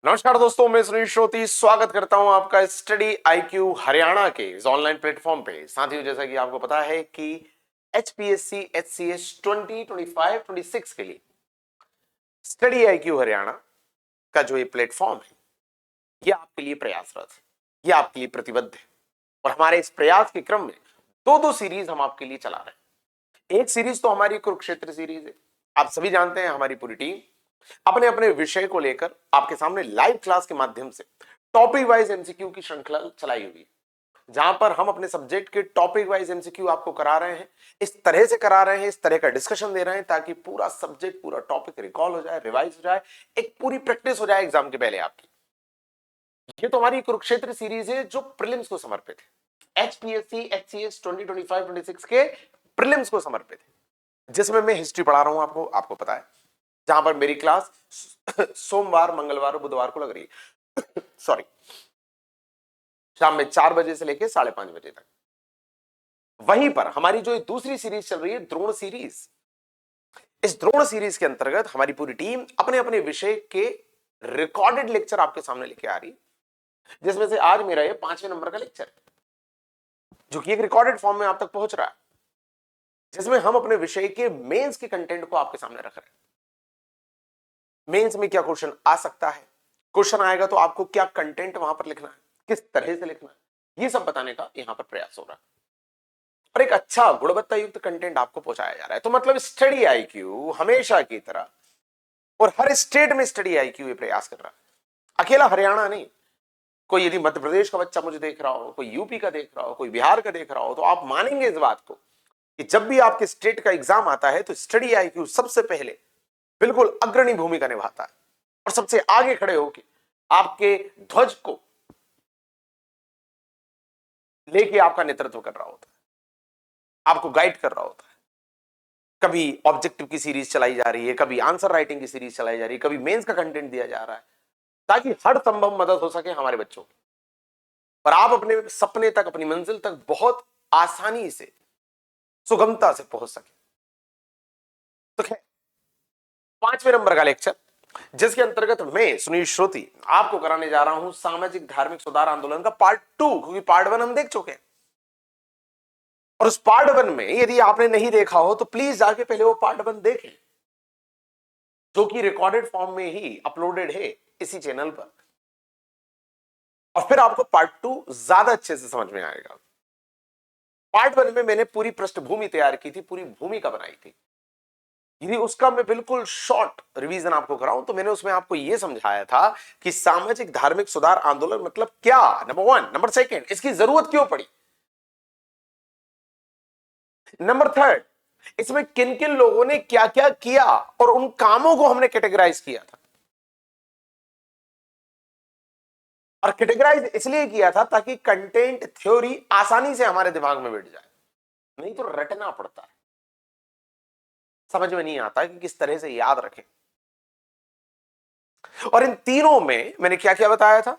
नमस्कार दोस्तों, मैं सुनील श्रोती स्वागत करता हूं आपका स्टडी आईक्यू हरियाणा के इस ऑनलाइन प्लेटफॉर्म पे। साथियों, जैसा कि आपको पता है कि एचपीएससी एचसीएस 2025-26 के लिए स्टडी आईक्यू हरियाणा का जो ये प्लेटफॉर्म है, ये आपके लिए प्रयासरत है, ये आपके लिए प्रतिबद्ध है। और हमारे इस प्रयास के क्रम में दो सीरीज हम आपके लिए चला रहे हैं। एक सीरीज तो हमारी कुरुक्षेत्र सीरीज है। आप सभी जानते हैं हमारी पूरी टीम अपने अपने विषय को लेकर आपके सामने लाइव क्लास के माध्यम से टॉपिक वाइज एमसीक्यू की श्रृंखला चलाई हुई, जहां पर हम अपने सब्जेक्ट के टॉपिक वाइज एमसीक्यू आपको करा रहे हैं। इस तरह से करा रहे हैं, इस तरह का डिस्कशन दे रहे हैं ताकि पूरा सब्जेक्ट, पूरा टॉपिक रिकॉल हो जाए, रिवाइज हो जाए, एक पूरी प्रैक्टिस हो जाए एग्जाम के पहले आपकी। ये तो हमारी कुरुक्षेत्र सीरीज है जो प्रीलिम्स को समर्पित है। एचपीएससी एचसीएस 2025-26 के प्रीलिम्स को समर्पित है, जिसमें मैं हिस्ट्री पढ़ा रहा हूं आपको पता है, जहां पर मेरी क्लास सोमवार, मंगलवार और बुधवार को लग रही है सॉरी, शाम में 4 बजे से लेकर 5:30 बजे तक। वहीं पर हमारी जो दूसरी सीरीज चल रही है, द्रोण सीरीज, इस द्रोण सीरीज के अंतर्गत हमारी पूरी टीम अपने अपने विषय के रिकॉर्डेड लेक्चर आपके सामने लेके आ रही है, जिसमें से आज मेरा ये 5वें नंबर का लेक्चर है, जो कि एक रिकॉर्डेड फॉर्म में आप तक पहुंच रहा है, जिसमें हम अपने विषय के मेंस के कंटेंट को आपके सामने रख रहे हैं। मेंस में क्या क्वेश्चन आ सकता है, क्वेश्चन आएगा तो आपको क्या कंटेंट वहां पर लिखना है, किस तरह से लिखना है, ये सब बताने का यहां पर प्रयास हो रहा है और एक अच्छा गुणवत्ता युक्त कंटेंट आपको पहुंचाया जा रहा है। तो मतलब स्टडी आईक्यू हमेशा की तरह और हर स्टेट में स्टडी आईक्यू ये प्रयास कर रहा है, अकेला हरियाणा नहीं। कोई यदि मध्य प्रदेश का बच्चा मुझे देख रहा हो, कोई यूपी का देख रहा हो, कोई बिहार का देख रहा हो, तो आप मानेंगे इस बात को कि जब भी आपके स्टेट का एग्जाम आता है तो स्टडी आईक्यू सबसे पहले बिल्कुल अग्रणी भूमिका निभाता है और सबसे आगे खड़े होकर आपके ध्वज को लेके आपका नेतृत्व कर रहा होता है, आपको गाइड कर रहा होता है। कभी ऑब्जेक्टिव की सीरीज चलाई जा रही है, कभी आंसर राइटिंग की सीरीज चलाई जा रही है, कभी मेंस का कंटेंट दिया जा रहा है, ताकि हर संभव मदद हो सके हमारे बच्चों की और आप अपने सपने तक, अपनी मंजिल तक बहुत आसानी से, सुगमता से पहुंच सके। तो खैर, 5वें नंबर का लेक्चर, जिसके अंतर्गत मैं सुनील श्रोती आपको कराने जा रहा हूं सामाजिक धार्मिक सुधार आंदोलन का पार्ट 2, क्योंकि पार्ट 1 हम देख चुके हैं। और उस पार्ट 1 में यदि आपने नहीं देखा हो तो प्लीज जाके पहले वो पार्ट 1 देखें, जो कि रिकॉर्डेड फॉर्म में ही अपलोडेड है इसी चैनल पर, और फिर आपको पार्ट 2 ज्यादा अच्छे से समझ में आएगा। पार्ट 1 में मैंने पूरी पृष्ठभूमि तैयार की थी, पूरी भूमिका बनाई थी। यदि उसका मैं बिल्कुल शॉर्ट रिवीजन आपको कराऊं तो मैंने उसमें आपको यह समझाया था कि सामाजिक धार्मिक सुधार आंदोलन मतलब क्या, नंबर 1। नंबर 2, इसकी जरूरत क्यों पड़ी। नंबर 3, इसमें किन किन लोगों ने क्या क्या किया और उन कामों को हमने कैटेगराइज किया था। और कैटेगराइज इसलिए किया था ताकि कंटेंट थ्योरी आसानी से हमारे दिमाग में बैठ जाए, नहीं तो रटना पड़ता है, समझ में नहीं आता कि किस तरह से याद रखें। और इन तीनों में मैंने क्या क्या बताया था।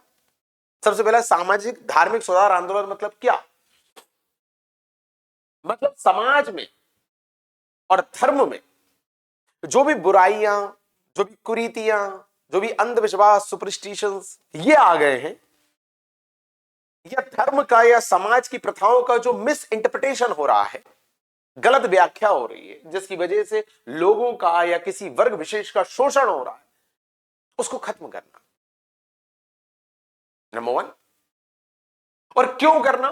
सबसे पहला, सामाजिक धार्मिक सुधार आंदोलन मतलब क्या, मतलब समाज में और धर्म में जो भी बुराइयां, जो भी कुरीतियां, जो भी अंधविश्वास, सुपरस्टिशंस ये आ गए हैं, या धर्म का या समाज की प्रथाओं का जो मिस इंटरप्रिटेशन हो रहा है, गलत व्याख्या हो रही है, जिसकी वजह से लोगों का या किसी वर्ग विशेष का शोषण हो रहा है, उसको खत्म करना, नंबर 1। और क्यों करना,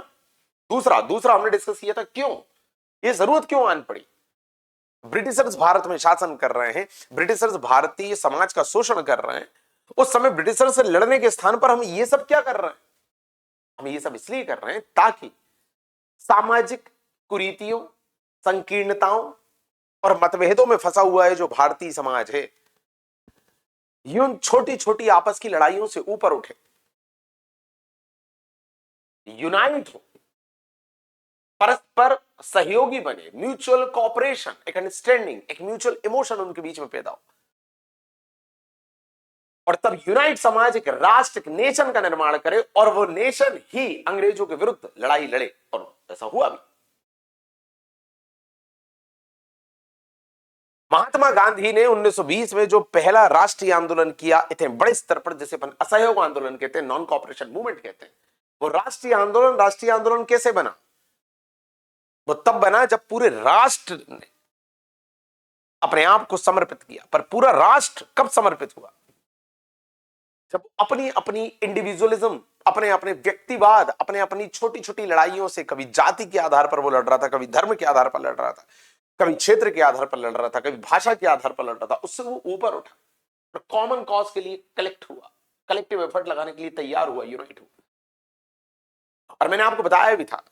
दूसरा हमने डिस्कस किया था, क्यों ये जरूरत क्यों आन पड़ी। ब्रिटिशर्स भारत में शासन कर रहे हैं, ब्रिटिशर्स भारतीय समाज का शोषण कर रहे हैं। उस समय ब्रिटिशर्स से लड़ने के स्थान पर हम ये सब क्या कर रहे हैं, हम ये सब इसलिए कर रहे हैं ताकि सामाजिक कुरीतियों, संकीर्णताओं और मतभेदों में फंसा हुआ है जो भारतीय समाज है, यूं छोटी छोटी आपस की लड़ाइयों से ऊपर उठे, यूनाइट हो, परस्पर सहयोगी बने, म्यूचुअल कोऑपरेशन, एक अंडरस्टैंडिंग, एक म्यूचुअल इमोशन उनके बीच में पैदा हो, और तब यूनाइट समाज एक राष्ट्र, एक नेशन का निर्माण करे, और वो नेशन ही अंग्रेजों के विरुद्ध लड़ाई लड़े, और ऐसा हुआ भी। महात्मा गांधी ने 1920 में जो पहला राष्ट्रीय आंदोलन किया, इतने बड़े स्तर पर, जिसे अपन असहयोग आंदोलन कहते हैं, नॉन कॉपरेशन मूवमेंट कहते हैं, वो राष्ट्रीय आंदोलन कैसे बना? वो तब बना जब पूरे राष्ट्र ने अपने आप को समर्पित किया। पर पूरा राष्ट्र कब समर्पित हुआ? जब अपनी अपनी इंडिविजुअलिज्म, अपने अपने व्यक्तिवाद, अपने अपनी छोटी छोटी लड़ाइयों से, कभी जाति के आधार पर वो लड़ रहा था, कभी धर्म के आधार पर लड़ रहा था, कभी क्षेत्र के आधार पर लड़ रहा था, कभी भाषा के आधार पर लड़ रहा था, उससे वो ऊपर उठा और कॉमन कॉज के लिए कलेक्ट हुआ, कलेक्टिव एफर्ट लगाने के लिए तैयार हुआ, यूनाइट हुआ। और मैंने आपको बताया भी था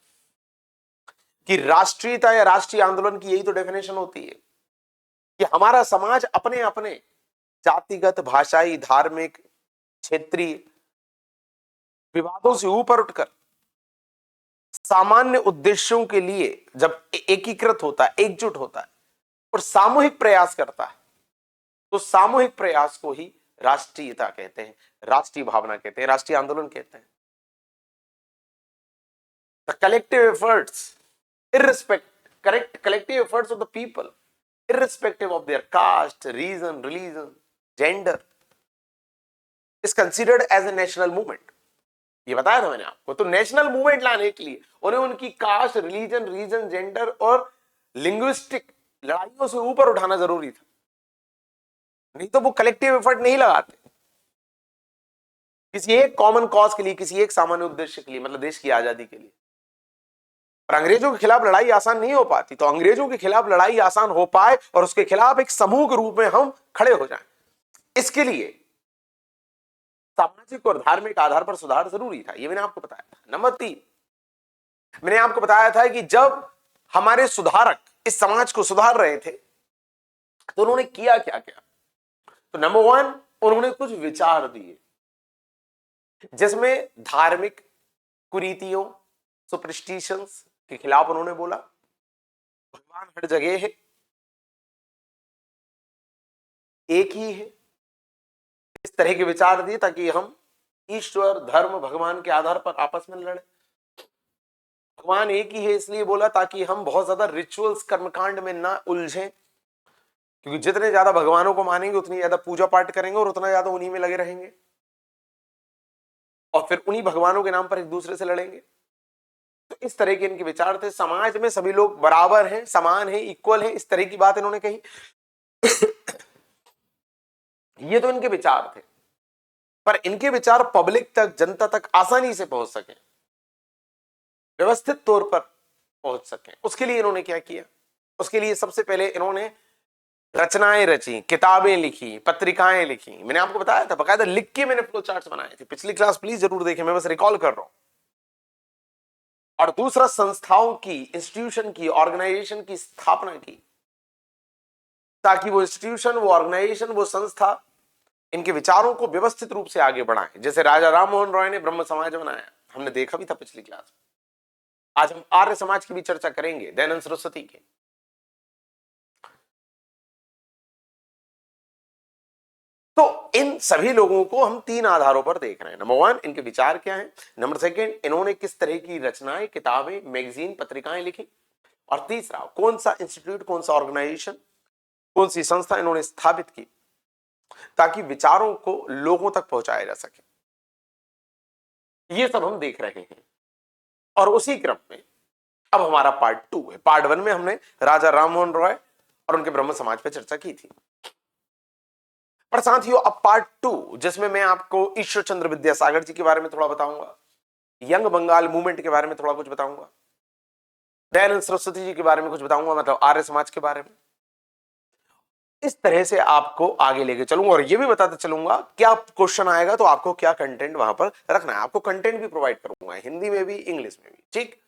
कि राष्ट्रीयता या राष्ट्रीय आंदोलन की यही तो डेफिनेशन होती है कि हमारा समाज अपने अपने जातिगत, भाषाई, धार्मिक, क्षेत्रीय विवादों से ऊपर उठकर सामान्य उद्देश्यों के लिए जब एकीकृत होता है, एकजुट होता है और सामूहिक प्रयास करता है, तो सामूहिक प्रयास को ही राष्ट्रीयता कहते हैं, राष्ट्रीय भावना कहते हैं, राष्ट्रीय आंदोलन कहते हैं। The collective efforts, collective efforts of the people, irrespective of their caste, region, religion, gender, is considered as a national movement. ये बताया था मैंने आपको। तो नेशनल मूवमेंट लाने के लिए उन्हें उनकी कास्ट, रिलीजन, रीजन, जेंडर और लिंग्विस्टिक लड़ाइयों से ऊपर उठाना जरूरी था, नहीं तो वो कलेक्टिव एफर्ट नहीं लगाते किसी एक कॉमन कॉज के लिए, किसी एक सामान्य उद्देश्य के लिए, मतलब देश की आजादी के लिए। और अंग्रेजों के खिलाफ लड़ाई आसान नहीं हो पाती, तो अंग्रेजों के खिलाफ लड़ाई आसान हो पाए और उसके खिलाफ एक समूह के रूप में हम खड़े हो जाएं, इसके लिए सामाजिक और धार्मिक आधार पर सुधार जरूरी था। ये मैंने आपको बताया था। नंबर 3, मैंने आपको बताया था कि जब हमारे सुधारक इस समाज को सुधार रहे थे तो उन्होंने किया क्या क्या? तो नंबर 1, उन्होंने कुछ विचार दिए जिसमें धार्मिक कुरीतियों, सुपरस्टिशंस के खिलाफ उन्होंने बोला, भगवान हर जगह है, एक ही है, इस तरह के विचार दिए ताकि हम ईश्वर, धर्म, भगवान के आधार पर आपस में लड़े। भगवान एक ही है इसलिए बोला ताकि हम बहुत ज्यादा रिचुअल्स, कर्मकांड में ना उलझें, क्योंकि जितने ज्यादा भगवानों को मानेंगे उतनी ज्यादा पूजा पाठ करेंगे और उतना ज्यादा उन्हीं में लगे रहेंगे और फिर उन्हीं भगवानों के नाम पर एक दूसरे से लड़ेंगे। तो इस तरह के इनके विचार थे। समाज में सभी लोग बराबर हैं, समान हैं, इक्वल हैं, इस तरह की बात इन्होंने कही। ये तो इनके विचार थे, पर इनके विचार पब्लिक तक, जनता तक आसानी से पहुंच सके, व्यवस्थित तौर पर पहुंच सके, उसके लिए इन्होंने क्या किया? उसके लिए सबसे पहले इन्होंने रचनाएं रची, किताबें लिखी, पत्रिकाएं लिखी। मैंने आपको बताया था, बकायदा लिख के मैंने फ्लो चार्ट्स बनाए थे, पिछली क्लास प्लीज जरूर देखें, मैं बस रिकॉल कर रहा हूं। और दूसरा, संस्थाओं की, इंस्टीट्यूशन की, ऑर्गेनाइजेशन की स्थापना की, ताकि वो इंस्टीट्यूशन, वो ऑर्गेनाइजेशन, वो संस्था इनके विचारों को व्यवस्थित रूप से आगे बढ़ाएं। जैसे राजा राम मोहन रॉय ने ब्रह्म समाज बनाया, हमने देखा भी था पिछली क्लास में। आज हम आर्य समाज की भी चर्चा करेंगे, दयानंद सरस्वती की। तो इन सभी लोगों को हम 3 आधारों पर देख रहे हैं। नंबर 1, इनके विचार क्या हैं। नंबर 2, इन्होंने किस तरह की रचनाएं, किताबें, मैगजीन, पत्रिकाएं लिखी। और तीसरा, कौन सा इंस्टीट्यूट, कौन सा ऑर्गेनाइजेशन, कौन सी संस्था इन्होंने स्थापित की ताकि विचारों को लोगों तक पहुंचाया जा सके। ये सब हम देख रहे हैं। और उसी क्रम में अब हमारा पार्ट 2 है। पार्ट 1 में हमने राजा राममोहन रॉय और उनके ब्रह्म समाज पर चर्चा की थी। पर साथियों, अब पार्ट 2, जिसमें मैं आपको ईश्वर चंद्र विद्यासागर जी के बारे में थोड़ा बताऊंगा, यंग बंगाल मूवमेंट के बारे में थोड़ा कुछ बताऊंगा, दयानंद सरस्वती जी के बारे में कुछ बताऊंगा, मतलब आर्य समाज के बारे में। इस तरह से आपको आगे लेके चलूंगा और ये भी बताते चलूंगा क्या क्वेश्चन आएगा तो आपको क्या कंटेंट वहां पर रखना है। आपको कंटेंट भी प्रोवाइड करूंगा, हिंदी में भी, इंग्लिश में भी, ठीक।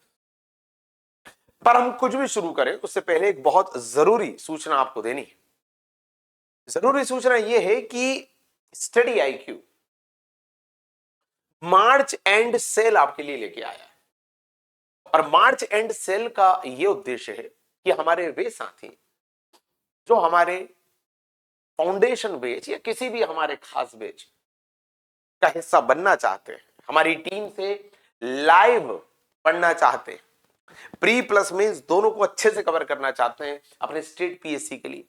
पर हम कुछ भी शुरू करें उससे पहले एक बहुत जरूरी सूचना आपको देनी है। जरूरी सूचना यह है कि study IQ March end sale आपके लिए लेके आया है। और मार्च एंड सेल का यह उद्देश्य है कि हमारे वे साथी जो हमारे फाउंडेशन बैच या किसी भी हमारे खास बैच का हिस्सा बनना चाहते हैं, हमारी टीम से लाइव पढ़ना चाहते हैं, प्री प्लस मेंस दोनों को अच्छे से कवर करना चाहते हैं अपने स्टेट पीएससी के लिए,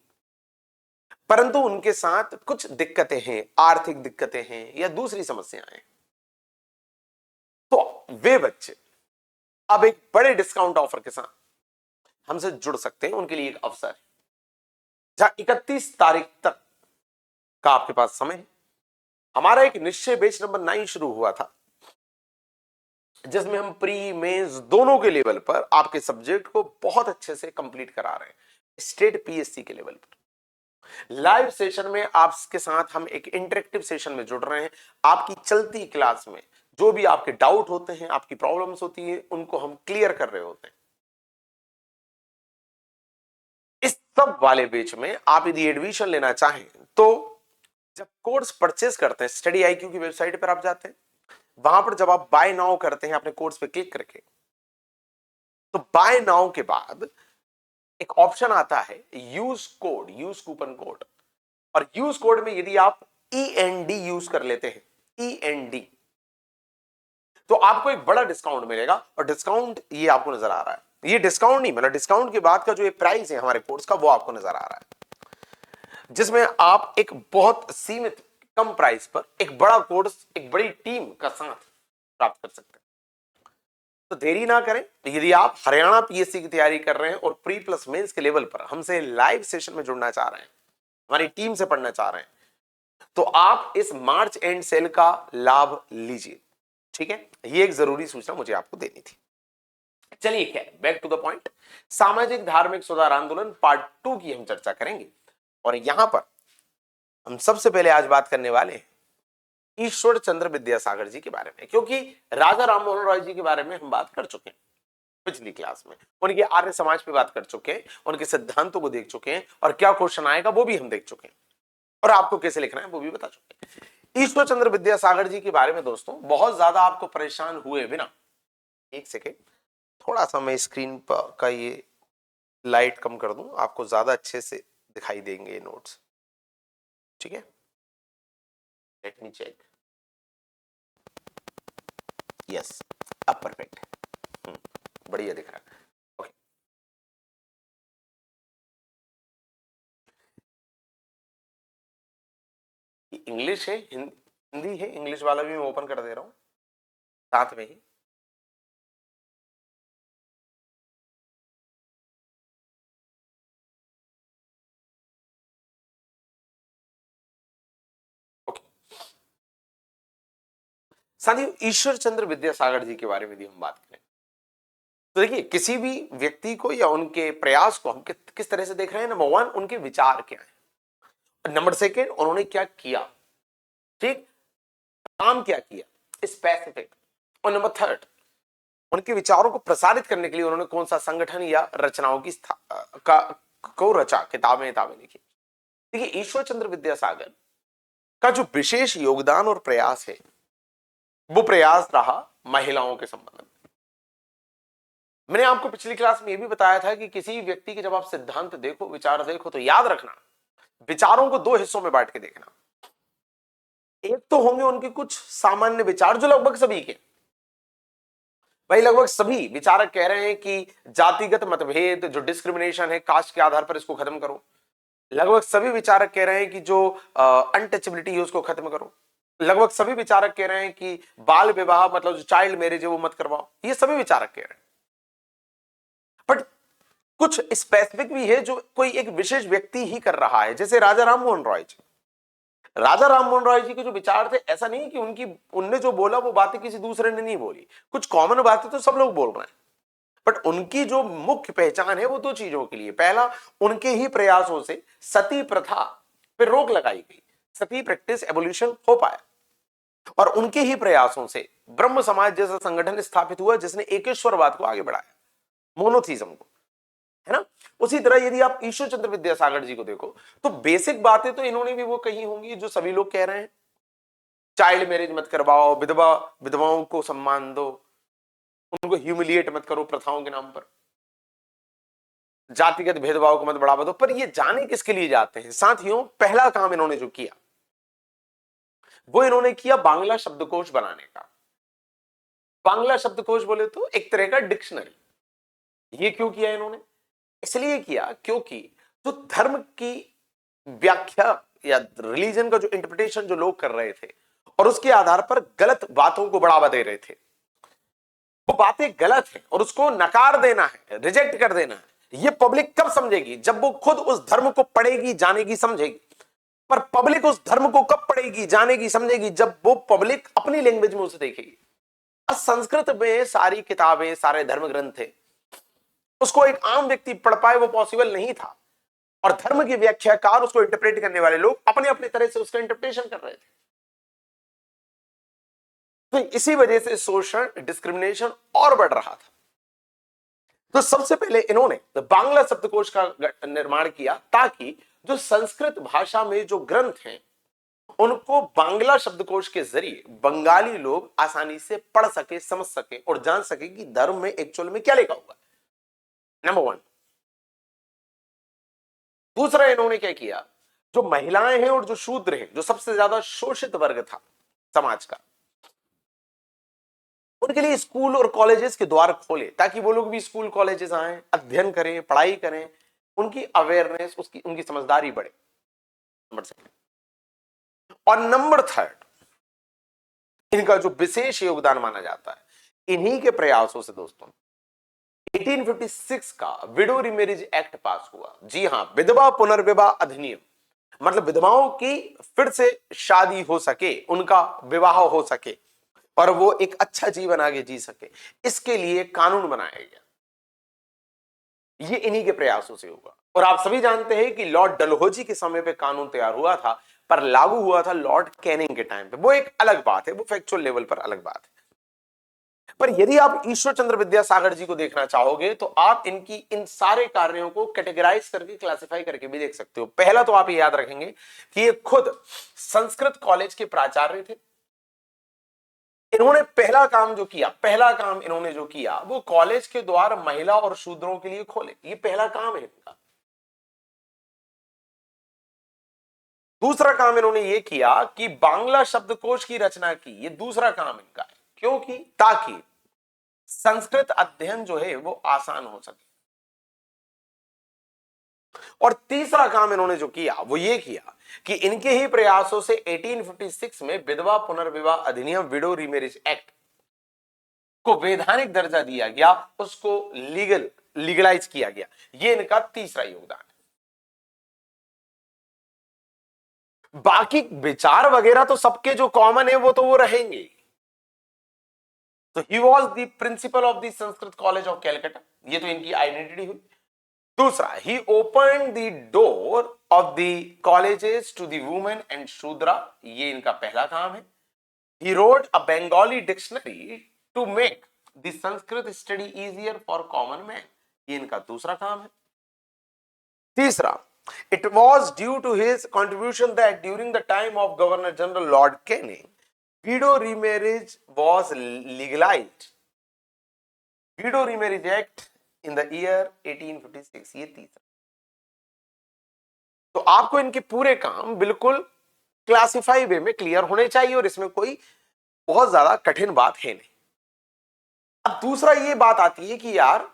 परंतु उनके साथ कुछ दिक्कतें हैं, आर्थिक दिक्कतें हैं या दूसरी समस्याएं हैं, तो वे बच्चे अब एक बड़े डिस्काउंट ऑफर के साथ हमसे जुड़ सकते हैं। उनके लिए एक अवसर है, जहां 31 तारीख तक का आपके पास समय है। हमारा एक निश्चय बैच नंबर 9 शुरू हुआ था, जिसमें हम प्री मेंस दोनों के लेवल पर आपके सब्जेक्ट को बहुत अच्छे से कंप्लीट करा रहे हैं, स्टेट पीएससी के लेवल पर। लाइव सेशन में आपके साथ हम एक इंटरेक्टिव सेशन में जुड़ रहे हैं। आपकी चलती क्लास में जो भी आपके डाउट होते हैं, आपकी प्रॉब्लम्स होती हैं, उनको हम क्लियर कर रहे होते हैं। इस सब वाले बैच में आप यदि एडमिशन लेना चाहें तो जब कोर्स परचेज करते हैं, स्टडी आईक्यू की वेबसाइट पर आप जाते हैं, वहां पर जब आप बाय नाउ करते हैं अपने कोर्स पे क्लिक करके, तो बाय नाउ के बाद एक ऑप्शन आता है use code, use coupon code. और यूज कोड में यदि आप END यूज कर लेते हैं, END, तो आपको एक बड़ा डिस्काउंट मिलेगा। और डिस्काउंट ये आपको नजर आ रहा है, ये डिस्काउंट नहीं, मतलब डिस्काउंट के बाद का जो ये प्राइस है हमारे कोर्स का, वो आपको नजर आ रहा है, जिसमें आप एक बहुत सीमित कम प्राइस पर एक बड़ा कोर्स एक बड़ी टीम का साथ प्राप्त कर सकते हैं। तो देरी ना करें, यदि आप हरियाणा पीएससी की तैयारी कर रहे हैं और प्री प्लस मेंस के लेवल पर हमसे लाइव सेशन में जुड़ना चाह रहे हैं, हमारी टीम से पढ़ना चाह रहे हैं, तो आप इस मार्च एंड सेल का लाभ लीजिए। ठीक है, ये एक जरूरी सूचना मुझे आपको देनी थी। चलिए क्या, बैक टू द पॉइंट। सामाजिक धार्मिक सुधार आंदोलन पार्ट 2 की हम चर्चा करेंगे। और यहां पर हम सबसे पहले आज बात करने वाले हैं ईश्वर चंद्र विद्यासागर जी के बारे में, क्योंकि राजा राम मोहन रॉय जी के बारे में हम बात कर चुके हैं पिछली क्लास में, उनके आर्य समाज पे बात कर चुके हैं, उनके सिद्धांतों को देख चुके हैं, और क्या क्वेश्चन आएगा वो भी हम देख चुके हैं, और आपको कैसे लिखना है वो भी बता चुके हैं। ईश्वर चंद्र विद्यासागर जी के बारे में दोस्तों बहुत ज्यादा आपको परेशान हुए बिना, एक सेकेंड, थोड़ा सा मैं स्क्रीन पर का ये लाइट कम कर दूं, आपको ज्यादा अच्छे से दिखाई देंगे ये नोट्स। ठीक है, लेट मी चेक, यस, अब परफेक्ट है, बढ़िया दिख रहा है। ओके, इंग्लिश है, हिंदी है, इंग्लिश वाला भी मैं ओपन कर दे रहा हूं साथ में ही। ओके, साथियों ईश्वर चंद्र विद्यासागर जी के बारे में यदि हम बात करें, तो देखिए किसी भी व्यक्ति को या उनके प्रयास को हम किस तरह से देख रहे हैं। नंबर 1, उनके विचार क्या है। नंबर 2, उन्होंने क्या किया, ठीक, काम क्या किया स्पेसिफिक। और नंबर 3, उनके विचारों को प्रसारित करने के लिए उन्होंने कौन सा संगठन या रचनाओं की को रचा, किताबें लिखी। देखिए ईश्वर चंद्र विद्यासागर का जो विशेष योगदान और प्रयास है, वो प्रयास रहा महिलाओं के संबंध में। मैंने आपको पिछली क्लास में यह भी बताया था कि किसी व्यक्ति के जब आप सिद्धांत देखो, विचार देखो, तो याद रखना विचारों को 2 हिस्सों में बांट के देखना। एक तो होंगे उनके कुछ सामान्य विचार जो लगभग सभी के, भाई लगभग सभी विचारक कह रहे हैं कि जातिगत मतभेद, जो डिस्क्रिमिनेशन है कास्ट के आधार पर, इसको खत्म करो। लगभग सभी विचारक कह रहे हैं कि जो अनटचेबिलिटी है उसको खत्म करो। लगभग सभी विचारक कह रहे हैं कि बाल विवाह मतलब जो चाइल्ड मैरिज है वो मत करवाओ। ये सभी विचारक कह रहे हैं, बट कुछ स्पेसिफिक भी है जो कोई एक विशेष व्यक्ति ही कर रहा है, जैसे राजा राम मोहन रॉय जी। राजा राम मोहन रॉय जी के जो विचार थे, ऐसा नहीं कि उनने जो बोला वो बातें किसी दूसरे ने नहीं बोली, कुछ कॉमन बातें तो सब लोग बोल रहे हैं, बट उनकी जो मुख्य पहचान है वो 2 चीजों के लिए। पहला, उनके ही प्रयासों से सती प्रथा पर रोक लगाई गई, सती प्रैक्टिस एबोल्यूशन हो पाया, और उनके ही प्रयासों से ब्रह्म समाज जैसा संगठन स्थापित हुआ जिसने एकेश्वरवाद को आगे बढ़ाया, मोनोथीज्म को, है ना। उसी तरह यदि आप ईश्वर चंद्र विद्यासागर जी को देखो, तो बेसिक बातें तो इन्होंने भी वो कही होंगी जो सभी लोग कह रहे हैं। चाइल्ड मैरिज मत करवाओ, विधवाओं को सम्मान दो, उनको ह्यूमिलिएट मत करो प्रथाओं के नाम पर, जातिगत भेदभाव को मत बढ़ावा दो। पर ये जाने किसके लिए जाते हैं साथियों, पहला काम इन्होंने जो किया वो इन्होंने किया बांग्ला शब्दकोश बनाने का। बांग्ला शब्दकोश बोले तो एक तरह का डिक्शनरी। ये क्यों किया इन्होंने, इसलिए किया क्योंकि जो धर्म की व्याख्या या रिलीजन का जो इंटरप्रिटेशन जो लोग कर रहे थे और उसके आधार पर गलत बातों को बढ़ावा दे रहे थे, वो बातें गलत है और उसको नकार देना है, रिजेक्ट कर देना है। ये पब्लिक कब समझेगी? जब वो खुद उस धर्म को पढ़ेगी, जानेगी, समझेगी। पर पब्लिक उस धर्म को कब पढ़ेगी, जानेगी, समझेगी? जब वो पब्लिक अपनी लैंग्वेज में उसे देखेगी। संस्कृत में सारी किताबें, सारे धर्म ग्रंथ थे, उसको एक आम व्यक्ति पढ़ पाए वो पॉसिबल नहीं था। और धर्म की व्याख्याकार, उसको इंटरप्रेट करने वाले लोग अपने अपने तरह से उसका इंटरप्रिटेशन कर रहे थे। तो इसी वजह से शोषण, डिस्क्रिमिनेशन और बढ़ रहा था। तो सबसे पहले इन्होंने बांग्ला शब्दकोश का निर्माण किया ताकि जो संस्कृत भाषा में जो ग्रंथ हैं उनको बांग्ला शब्दकोश के जरिए बंगाली लोग आसानी से पढ़ सके, समझ सके और जान सके कि धर्म में एक्चुअल में क्या लिखा हुआ है। नंबर 1। दूसरा इन्होंने क्या किया, जो महिलाएं हैं और जो शूद्र हैं, जो सबसे ज्यादा शोषित वर्ग था समाज का, उनके लिए स्कूल और कॉलेजेस के द्वार खोले ताकि वो लोग भी स्कूल कॉलेजेस आए, अध्ययन करें, पढ़ाई करें, उनकी अवेयरनेस, उनकी समझदारी बढ़े। नंबर 2। और नंबर 3, इनका जो विशेष योगदान माना जाता है, इन्हीं के प्रयासों से दोस्तों 1856 का विडो रिमेरिज एक्ट पास हुआ। जी हां, विधवा पुनर्विवाह अधिनियम, मतलब विधवाओं की फिर से शादी हो सके, उनका विवाह हो सके और वो एक अच्छा जीवन आगे जी सके, इसके लिए कानून बनाया गया। ये इन्हीं के प्रयासों से होगा। और आप सभी जानते हैं कि लॉर्ड डलहौजी के समय पे कानून तैयार हुआ था, पर लागू हुआ था लॉर्ड कैनिंग के टाइम पे। वो एक अलग बात है, वो फैक्चुअल लेवल पर अलग बात है। पर यदि आप ईश्वर चंद्र विद्यासागर जी को देखना चाहोगे तो आप इनकी इन सारे कार्यों को कैटेगराइज करके, क्लासिफाई करके भी देख सकते हो। पहला तो आप ये याद रखेंगे कि ये खुद संस्कृत कॉलेज के प्राचार्य थे। इन्होंने पहला काम इन्होंने जो किया वो कॉलेज के द्वार महिला और शूद्रों के लिए खोले। ये पहला काम है इनका। दूसरा काम इन्होंने ये किया कि बांग्ला शब्दकोश की रचना की। ये दूसरा काम इनका है, क्योंकि ताकि संस्कृत अध्ययन जो है वो आसान हो सके। और तीसरा काम इन्होंने जो किया वो ये किया कि इनके ही प्रयासों से 1856 में विधवा पुनर्विवाह अधिनियम, विडो रीमैरिज एक्ट को वैधानिक दर्जा दिया गया, उसको लीगलाइज किया गया। ये इनका तीसरा योगदान है। बाकी विचार वगैरह तो सबके जो कॉमन है वो रहेंगे। तो he was the principal of the Sanskrit college of Calcutta, ये तो इनकी आइडेंटिटी हुई। दूसरा, he open the door of the colleges to the women and Shudra, ये इनका पहला काम है। He wrote a Bengali dictionary to make the Sanskrit study easier for common man, ये इनका दूसरा काम है। तीसरा, it was due to his contribution that during the time of Governor General Lord Canning, widow remarriage was legalized. Widow Remarriage Act in the year 1856, ये तीसरा। तो आपको इनके पूरे काम बिल्कुल क्लासिफाई वे में क्लियर होने चाहिए और इसमें कोई बहुत ज्यादा कठिन बात है नहीं। अब दूसरा ये बात आती है कि यार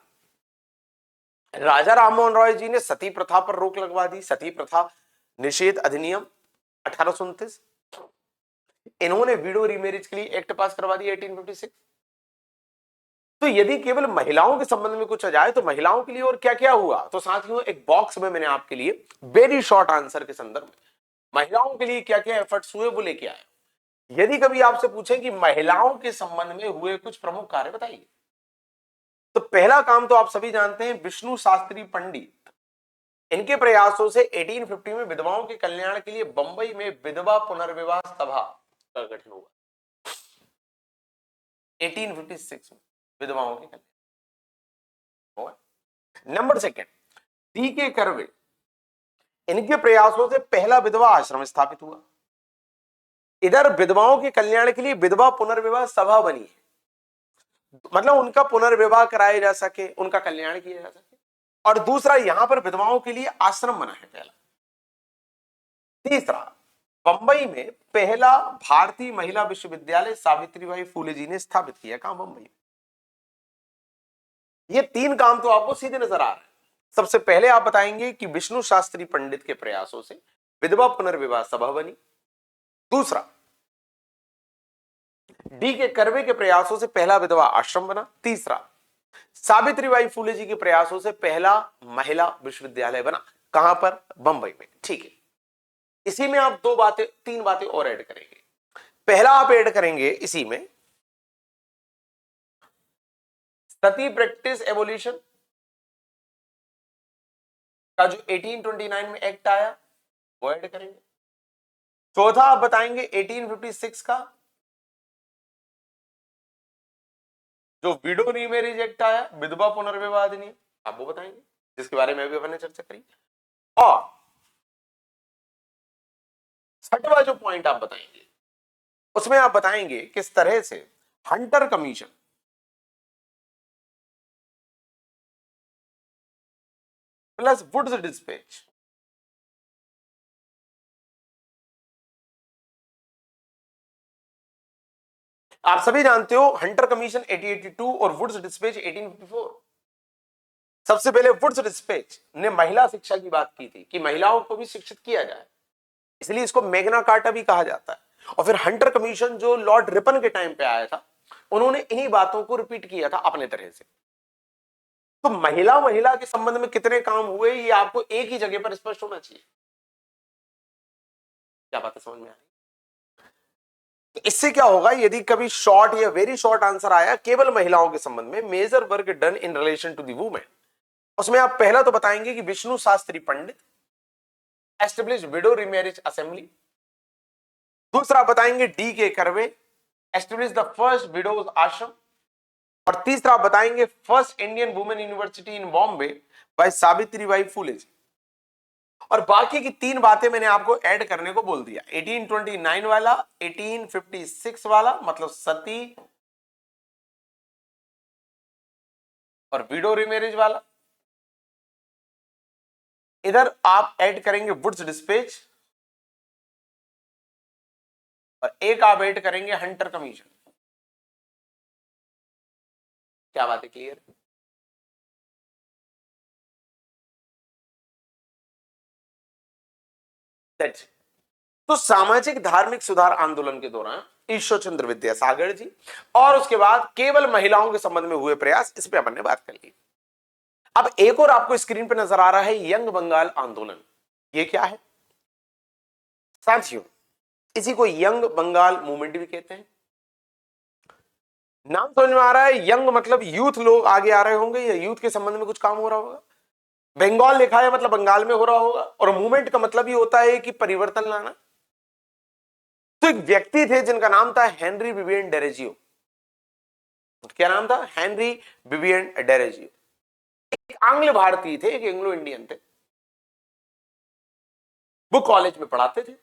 राजा राममोहन रॉय जी ने सती प्रथा पर रोक लगवा दी, सती प्रथा निषेध अधिनियम 1829। इन्होंने विडो रीमैरिज के लिए एक्ट पास करवा दिया 1856। तो यदि केवल महिलाओं के संबंध में कुछ आ जाए तो महिलाओं के लिए और क्या क्या हुआ, तो साथियों एक बॉक्स में मैंने आपके लिए वेरी शॉर्ट आंसर के संदर्भ में महिलाओं के लिए क्या क्या एफर्ट्स हुए वो लेके आया। यदि कभी आपसे पूछें कि महिलाओं के संबंध में हुए कुछ प्रमुख कार्य बताइए, तो पहला काम तो आप सभी जानते हैं, विष्णु शास्त्री पंडित, इनके प्रयासों से 1850 में विधवाओं के कल्याण के लिए बंबई में विधवा पुनर्विवाह सभा का गठन हुआ। 1856 में विधवाओं के कल्याण। Number 2, DK. कर्वे, इनके प्रयासों से पहला विधवा आश्रम स्थापित हुआ। इधर विधवाओं के कल्याण के लिए विधवा पुनर्विवाह सभा बनी है, मतलब उनका पुनर्विवाह कराया जा सके, उनका कल्याण किया जा सके। और दूसरा, यहां पर विधवाओं के लिए आश्रम बना है पहला। तीसरा, बंबई में पहला भारतीय महिला विश्वविद्यालय सावित्रीबाई फूले जी ने स्थापित किया। कहां? बंबई में। ये 3 काम तो आपको सीधे नजर आ रहे हैं। सबसे पहले आप बताएंगे कि विष्णु शास्त्री पंडित के प्रयासों से विधवा पुनर्विवाह सभा बनी। दूसरा, डी के कर्वे के प्रयासों से पहला विधवा आश्रम बना। तीसरा, सावित्रीबाई फुले जी के प्रयासों से पहला महिला विश्वविद्यालय बना। कहां पर? बंबई में। ठीक है, इसी में आप तीन बातें और ऐड करेंगे। पहला आप ऐड करेंगे इसी में सती प्रैक्टिस एबोलिशन का जो 1829 में एक्ट आया वो ऐड करेंगे। चौथा आप बताएंगे 1856 का जो विडो रीमैरिज एक्ट आया, विधवा पुनर्विवाह अधिनियम, आप वो बताएंगे, जिसके बारे में भी अपन ने चर्चा करी। और छठवां जो पॉइंट आप बताएंगे उसमें आप बताएंगे किस तरह से Hunter commission plus Woods dispatch आप सभी जानते हो हंटर कमीशन 1882 और वुड्स डिस्पैच 1854। सबसे पहले वुड्स डिस्पैच ने महिला शिक्षा की बात की थी कि महिलाओं को भी शिक्षित किया जाए, इसलिए इसको मैग्ना कार्टा भी कहा जाता है। और फिर हंटर कमीशन जो लॉर्ड रिपन के टाइम पे आया था, उन्होंने इन्हीं बातों को रिपीट किया था अपने तरह से। तो महिला के संबंध में कितने काम हुए ये आपको एक ही जगह पर स्पष्ट होना चाहिए। क्या बात है, समझ में आ रही? तो इससे क्या होगा, यदि कभी शॉर्ट या वेरी शॉर्ट आंसर आया केवल महिलाओं के संबंध में, major work done in relation to the women, उसमें आप पहला तो बताएंगे कि Vishnu Shastri Pandit establish widow remarriage assembly. दूसरा बताएंगे D K Karve establish the first widows ashram. और तीसरा बताएंगे first Indian women university in Bombay by Savitribai Phule ji. और बाकी की तीन बातें मैंने आपको ऐड करने को बोल दिया। 1829 वाला, 1856 वाला मतलब सती और विडो रीमैरिज वाला, इधर आप ऐड करेंगे वुड्स डिस्पैच, और एक आप ऐड करेंगे हंटर कमीशन। क्या बात है, क्लियर? तो सामाजिक धार्मिक सुधार आंदोलन के दौरान ईश्वर चंद्र विद्यासागर जी और उसके बाद केवल महिलाओं के संबंध में हुए प्रयास, इस पे अपन ने बात कर ली। अब एक और आपको स्क्रीन पे नजर आ रहा है यंग बंगाल आंदोलन। ये क्या है साथियों? इसी को यंग बंगाल मूवमेंट भी कहते हैं। नाम समझ में आ रहा है? यंग मतलब यूथ, लोग आगे आ रहे होंगे या यूथ के संबंध में कुछ काम हो रहा होगा। बंगाल लिखा है मतलब बंगाल में हो रहा होगा। और मूवमेंट का मतलब ही होता है कि परिवर्तन लाना। तो एक व्यक्ति थे जिनका नाम था हेनरी विवियन डेरेजियो। क्या नाम था? Henry Vivian Derozio. एक आंग्ल भारतीय थे, एक एंग्लो इंडियन थे। वो कॉलेज में पढ़ाते थे।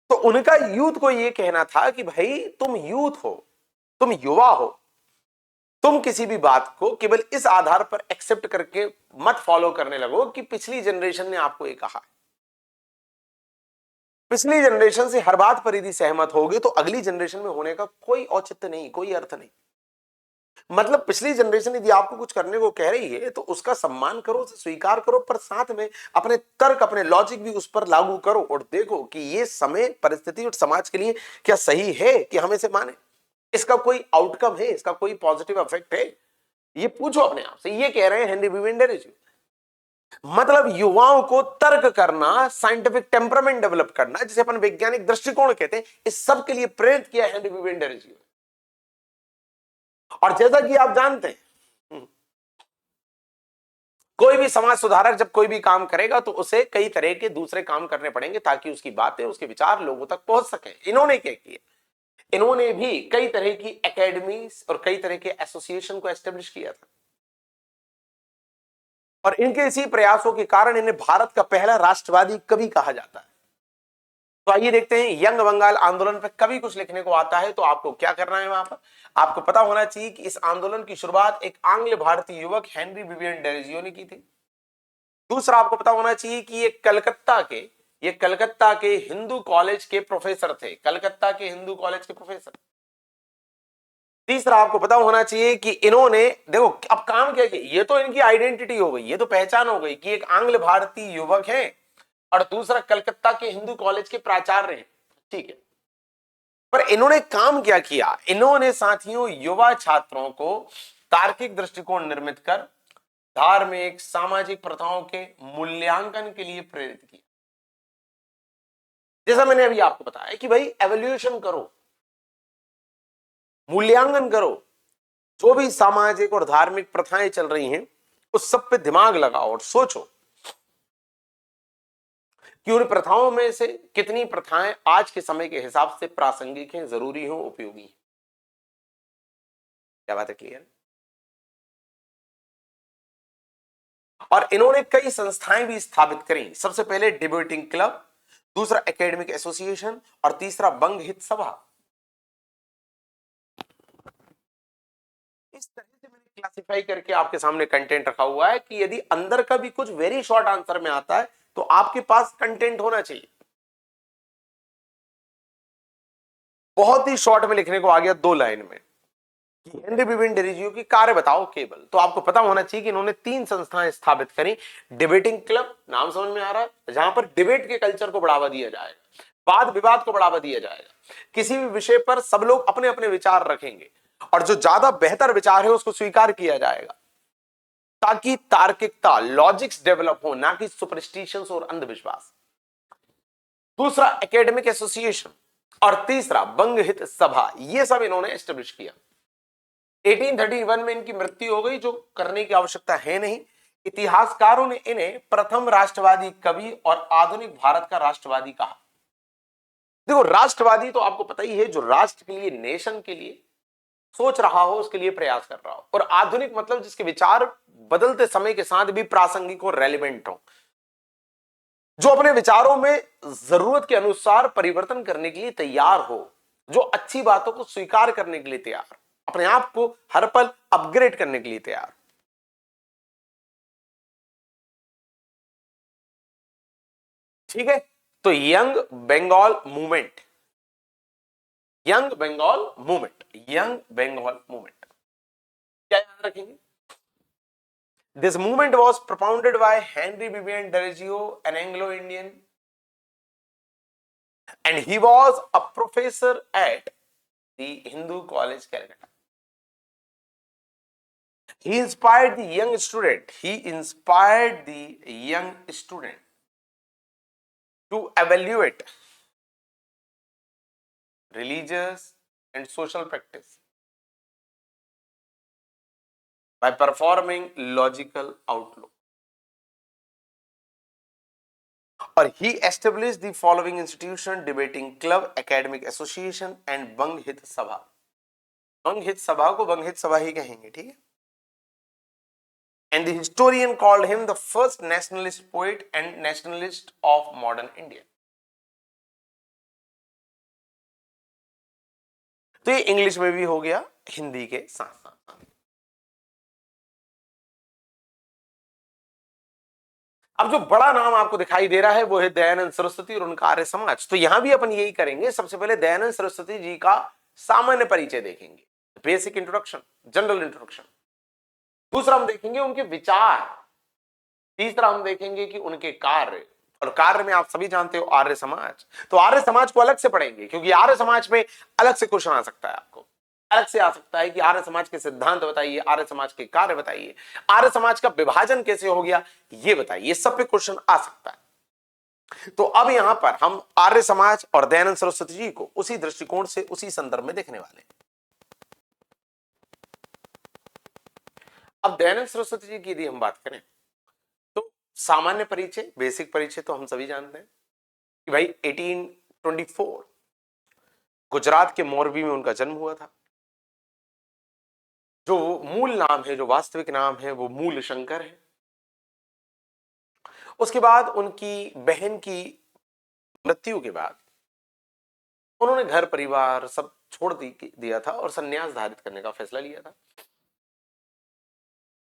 तो उनका यूथ को यह कहना था कि भाई तुम यूथ हो, तुम युवा हो, तुम किसी भी बात को केवल इस आधार पर एक्सेप्ट करके मत फॉलो करने लगो कि पिछली जनरेशन ने आपको ये कहा। पिछली जनरेशन से हर बात पर यदि सहमत होगे तो अगली जनरेशन में होने का कोई औचित्य नहीं, कोई अर्थ नहीं। मतलब पिछली जनरेशन यदि आपको कुछ करने को कह रही है तो उसका सम्मान करो, उसे स्वीकार करो, पर साथ में अपने तर्क, अपने लॉजिक भी उस पर लागू करो और देखो कि ये समय, परिस्थिति और समाज के लिए क्या सही है कि हम इसे माने, इसका कोई आउटकम है, इसका कोई पॉजिटिव इफेक्ट है, ये पूछो अपने आप से। ये कह रहे हैं हेनरी विवियन डेरेजियो। मतलब युवाओं को तर्क करना, साइंटिफिक टेम्परामेंट डेवलप करना, जिसे अपन वैज्ञानिक दृष्टिकोण कहते हैं, इस सब के लिए प्रेरित किया हेनरी विवियन डेरेजियो। और जैसा कि आप जानते हैं कोई भी समाज सुधारक जब कोई भी काम करेगा तो उसे कई तरह के दूसरे काम करने पड़ेंगे ताकि उसकी बातें, उसके विचार लोगों तक पहुंच सके। इन्होंने क्या किया? इन्होंने भी कई तरह की एकेडमीज और कई तरह के एसोसिएशन को एस्टेब्लिश किया था। और इनके इसी प्रयासों के कारण इन्हें भारत का पहला राष्ट्रवादी कवि कहा जाता है। तो आइए देखते हैं यंग बंगाल आंदोलन पर कभी कुछ लिखने को आता है तो आपको क्या करना है। वहां पर आपको पता होना चाहिए कि इस आंदोलन की शुरुआत एक आंग्ल भारतीय युवक हेनरी विवियन डेरेजियो ने की थी। दूसरा आपको पता होना चाहिए कि ये कलकत्ता के हिंदू कॉलेज के प्रोफेसर थे, कलकत्ता के हिंदू कॉलेज के प्रोफेसर। तीसरा आपको पता होना चाहिए कि इन्होंने, देखो अब काम क्या किया, ये तो इनकी आइडेंटिटी हो गई, ये तो पहचान हो गई कि एक आंग्ल भारतीय युवक है और दूसरा कलकत्ता के हिंदू कॉलेज के प्राचार्य हैं, ठीक है। पर इन्होंने काम क्या किया, इन्होंने साथियों युवा छात्रों को तार्किक दृष्टिकोण निर्मित कर धार्मिक सामाजिक प्रथाओं के मूल्यांकन के लिए प्रेरित किया। जैसा मैंने अभी आपको बताया कि भाई एवोल्यूशन करो, मूल्यांकन करो, जो भी सामाजिक और धार्मिक प्रथाएं चल रही हैं उस सब पे दिमाग लगाओ और सोचो कि उन प्रथाओं में से कितनी प्रथाएं आज के समय के हिसाब से प्रासंगिक हैं, जरूरी हो, उपयोगी हैं। क्या बात है, क्लियर? और इन्होंने कई संस्थाएं भी स्थापित करी। सबसे पहले डिबेटिंग क्लब, दूसरा एकेडमिक एसोसिएशन और तीसरा बंग हित सभा। इस तरह से मैंने क्लासिफाई करके आपके सामने कंटेंट रखा हुआ है कि यदि अंदर का भी कुछ वेरी शॉर्ट आंसर में आता है तो आपके पास कंटेंट होना चाहिए। बहुत ही शॉर्ट में लिखने को आ गया 2 लाइन में कि हेनरी बिबिन डेरिजियो की कार्य बताओ केवल, तो आपको पता होना चाहिए कि इन्होंने 3 संस्थाएं स्थापित करी। डिबेटिंग क्लब, नाम समझ में आ रहा है, जहां पर डिबेट के कल्चर को बढ़ावा दिया जाएगा, वाद विवाद को बढ़ावा दिया जाएगा, किसी भी विषय पर सब लोग अपने अपने विचार रखेंगे और जो ज्यादा बेहतर विचार है उसको स्वीकार किया जाएगा, ताकि तार्किकता, लॉजिक्स डेवलप हो, ना कि सुपरस्टिशंस और अंधविश्वास। दूसरा एकेडमिक एसोसिएशन और तीसरा बंग हित सभा, ये सब इन्होंने एस्टेब्लिश किया। 1831 में इनकी मृत्यु हो गई, जो करने की आवश्यकता है नहीं। इतिहासकारों ने इन्हें प्रथम राष्ट्रवादी कवि और आधुनिक भारत का राष्ट्रवादी कहा। देखो, राष्ट्रवादी तो आपको पता ही है, जो राष्ट्र के लिए, नेशन के लिए सोच रहा हो, उसके लिए प्रयास कर रहा हो। और आधुनिक मतलब जिसके विचार बदलते समय के साथ भी प्रासंगिक और रेलिवेंट हो, जो अपने विचारों में जरूरत के अनुसार परिवर्तन करने के लिए तैयार हो, जो अच्छी बातों को स्वीकार करने के लिए तैयार, अपने आप को हर पल अपग्रेड करने के लिए तैयार। ठीक है, तो young Bengal movement, young Bengal movement, young Bengal movement क्या याद रखेंगे? This movement was propounded by Henry Vivian Dereggio, an Anglo-Indian, and he was a professor at the Hindu College, Calcutta. He inspired the young student. He inspired the young student to evaluate religious and social practice by performing logical outlook. Or he established the following institution: debating club, academic association, and Bang Hit Sabha. बंग हित सभा को बंग हित सभा ही कहेंगे, ठीक है। And the historian called him the first nationalist poet and nationalist of modern India. तो ये इंग्लिश में भी हो गया, हिंदी के साथ साथ। अब जो बड़ा नाम आपको दिखाई दे रहा है वो है दयानंद सरस्वती और उनका आर्य समाज। तो यहां भी अपन यही करेंगे, सबसे पहले दयानंद सरस्वती जी का सामान्य परिचय देखेंगे, बेसिक इंट्रोडक्शन, जनरल इंट्रोडक्शन। दूसरा हम देखेंगे उनके विचार। तीसरा हम देखेंगे कि उनके कार्य, और कार्य में आप सभी जानते हो आर्य समाज। तो आर्य समाज को अलग से पढ़ेंगे, क्योंकि आर्य समाज में अलग से क्वेश्चन आ सकता है, आपको अलग से आ सकता है कि आर्य समाज के सिद्धांत बताइए, आर्य समाज के कार्य बताइए, आर्य समाज का विभाजन कैसे हो गया ये बताइए, सब पे क्वेश्चन आ सकता है। तो अब यहां पर हम आर्य समाज और दयानंद सरस्वती जी को उसी दृष्टिकोण से, उसी संदर्भ में देखने वाले हैं। अब दयानंद सरस्वती जी की यदि हम बात करें तो सामान्य परिचय, बेसिक परिचय तो हम सभी जानते हैं कि भाई 1824 गुजरात के मोरबी में उनका जन्म हुआ था। जो मूल नाम है, जो वास्तविक नाम है, वो मूल शंकर है। उसके बाद उनकी बहन की मृत्यु के बाद उन्होंने घर परिवार सब छोड़ दिया था और संन्यास धारित करने का फैसला लिया था।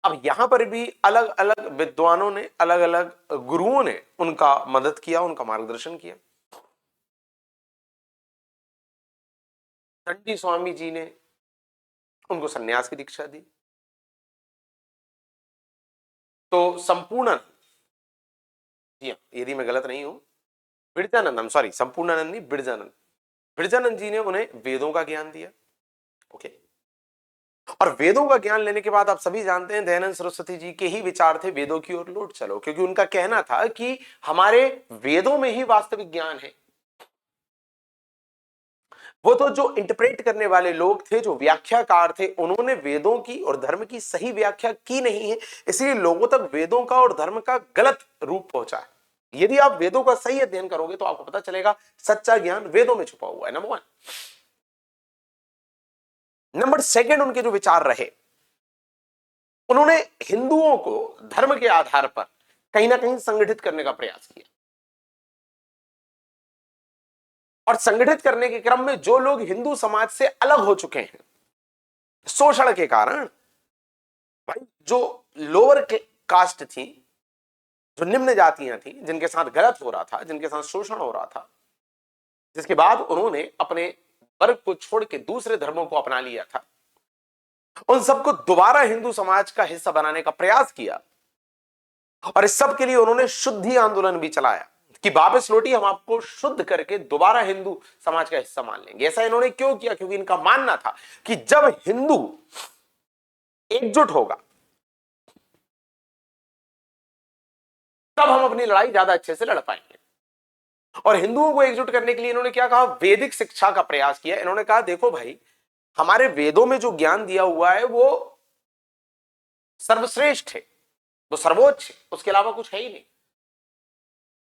अब यहां पर भी अलग अलग विद्वानों ने, अलग अलग गुरुओं ने उनका मदद किया, उनका मार्गदर्शन किया। चंडी स्वामी जी ने उनको संन्यास की दीक्षा दी। तो संपूर्ण जी हाँ, यदि मैं गलत नहीं हूं, बिरजानंद, सॉरी, संपूर्णानंद नहीं, बिरजानंद, बिरजानंद जी ने उन्हें वेदों का ज्ञान दिया। ओके। और वेदों का ज्ञान लेने के बाद आप सभी जानते हैं दयानंद सरस्वती जी के ही विचार थे वेदों की ओर लौट चलो, क्योंकि उनका कहना था कि हमारे वेदों में ही वास्तविक ज्ञान है। वो तो जो इंटरप्रेट करने वाले लोग थे, जो व्याख्याकार थे, उन्होंने वेदों की और धर्म की सही व्याख्या की नहीं है, इसलिए लोगों तक वेदों का और धर्म का गलत रूप पहुंचा है। यदि आप वेदों का सही अध्ययन करोगे तो आपको पता चलेगा सच्चा ज्ञान वेदों में छुपा हुआ है। Number one. नंबर सेकंड, उनके जो विचार रहे, उन्होंने हिंदुओं को धर्म के आधार पर कहीं ना कहीं संगठित करने का प्रयास किया, और संगठित करने के क्रम में जो लोग हिंदू समाज से अलग हो चुके हैं शोषण के कारण, भाई जो लोअर कास्ट थी, जो निम्न जातियां थी, जिनके साथ गलत हो रहा था, जिनके साथ शोषण हो रहा था, जिसके बाद उन्होंने अपने वर्ग को छोड़ के दूसरे धर्मों को अपना लिया था, उन सबको दोबारा हिंदू समाज का हिस्सा बनाने का प्रयास किया। और इस सब के लिए उन्होंने शुद्धि आंदोलन भी चलाया कि वापस लौटी, हम आपको शुद्ध करके दोबारा हिंदू समाज का हिस्सा मान लेंगे। ऐसा इन्होंने क्यों किया? क्योंकि इनका मानना था कि जब हिंदू एकजुट होगा तब हम अपनी लड़ाई ज्यादा अच्छे से लड़ पाएंगे। और हिंदुओं को एकजुट करने के लिए इन्होंने क्या कहा? वैदिक शिक्षा का प्रयास किया। इन्होंने कहा देखो भाई, हमारे वेदों में जो ज्ञान दिया हुआ है वो सर्वश्रेष्ठ है, वो सर्वोच्च है, उसके अलावा कुछ है ही नहीं।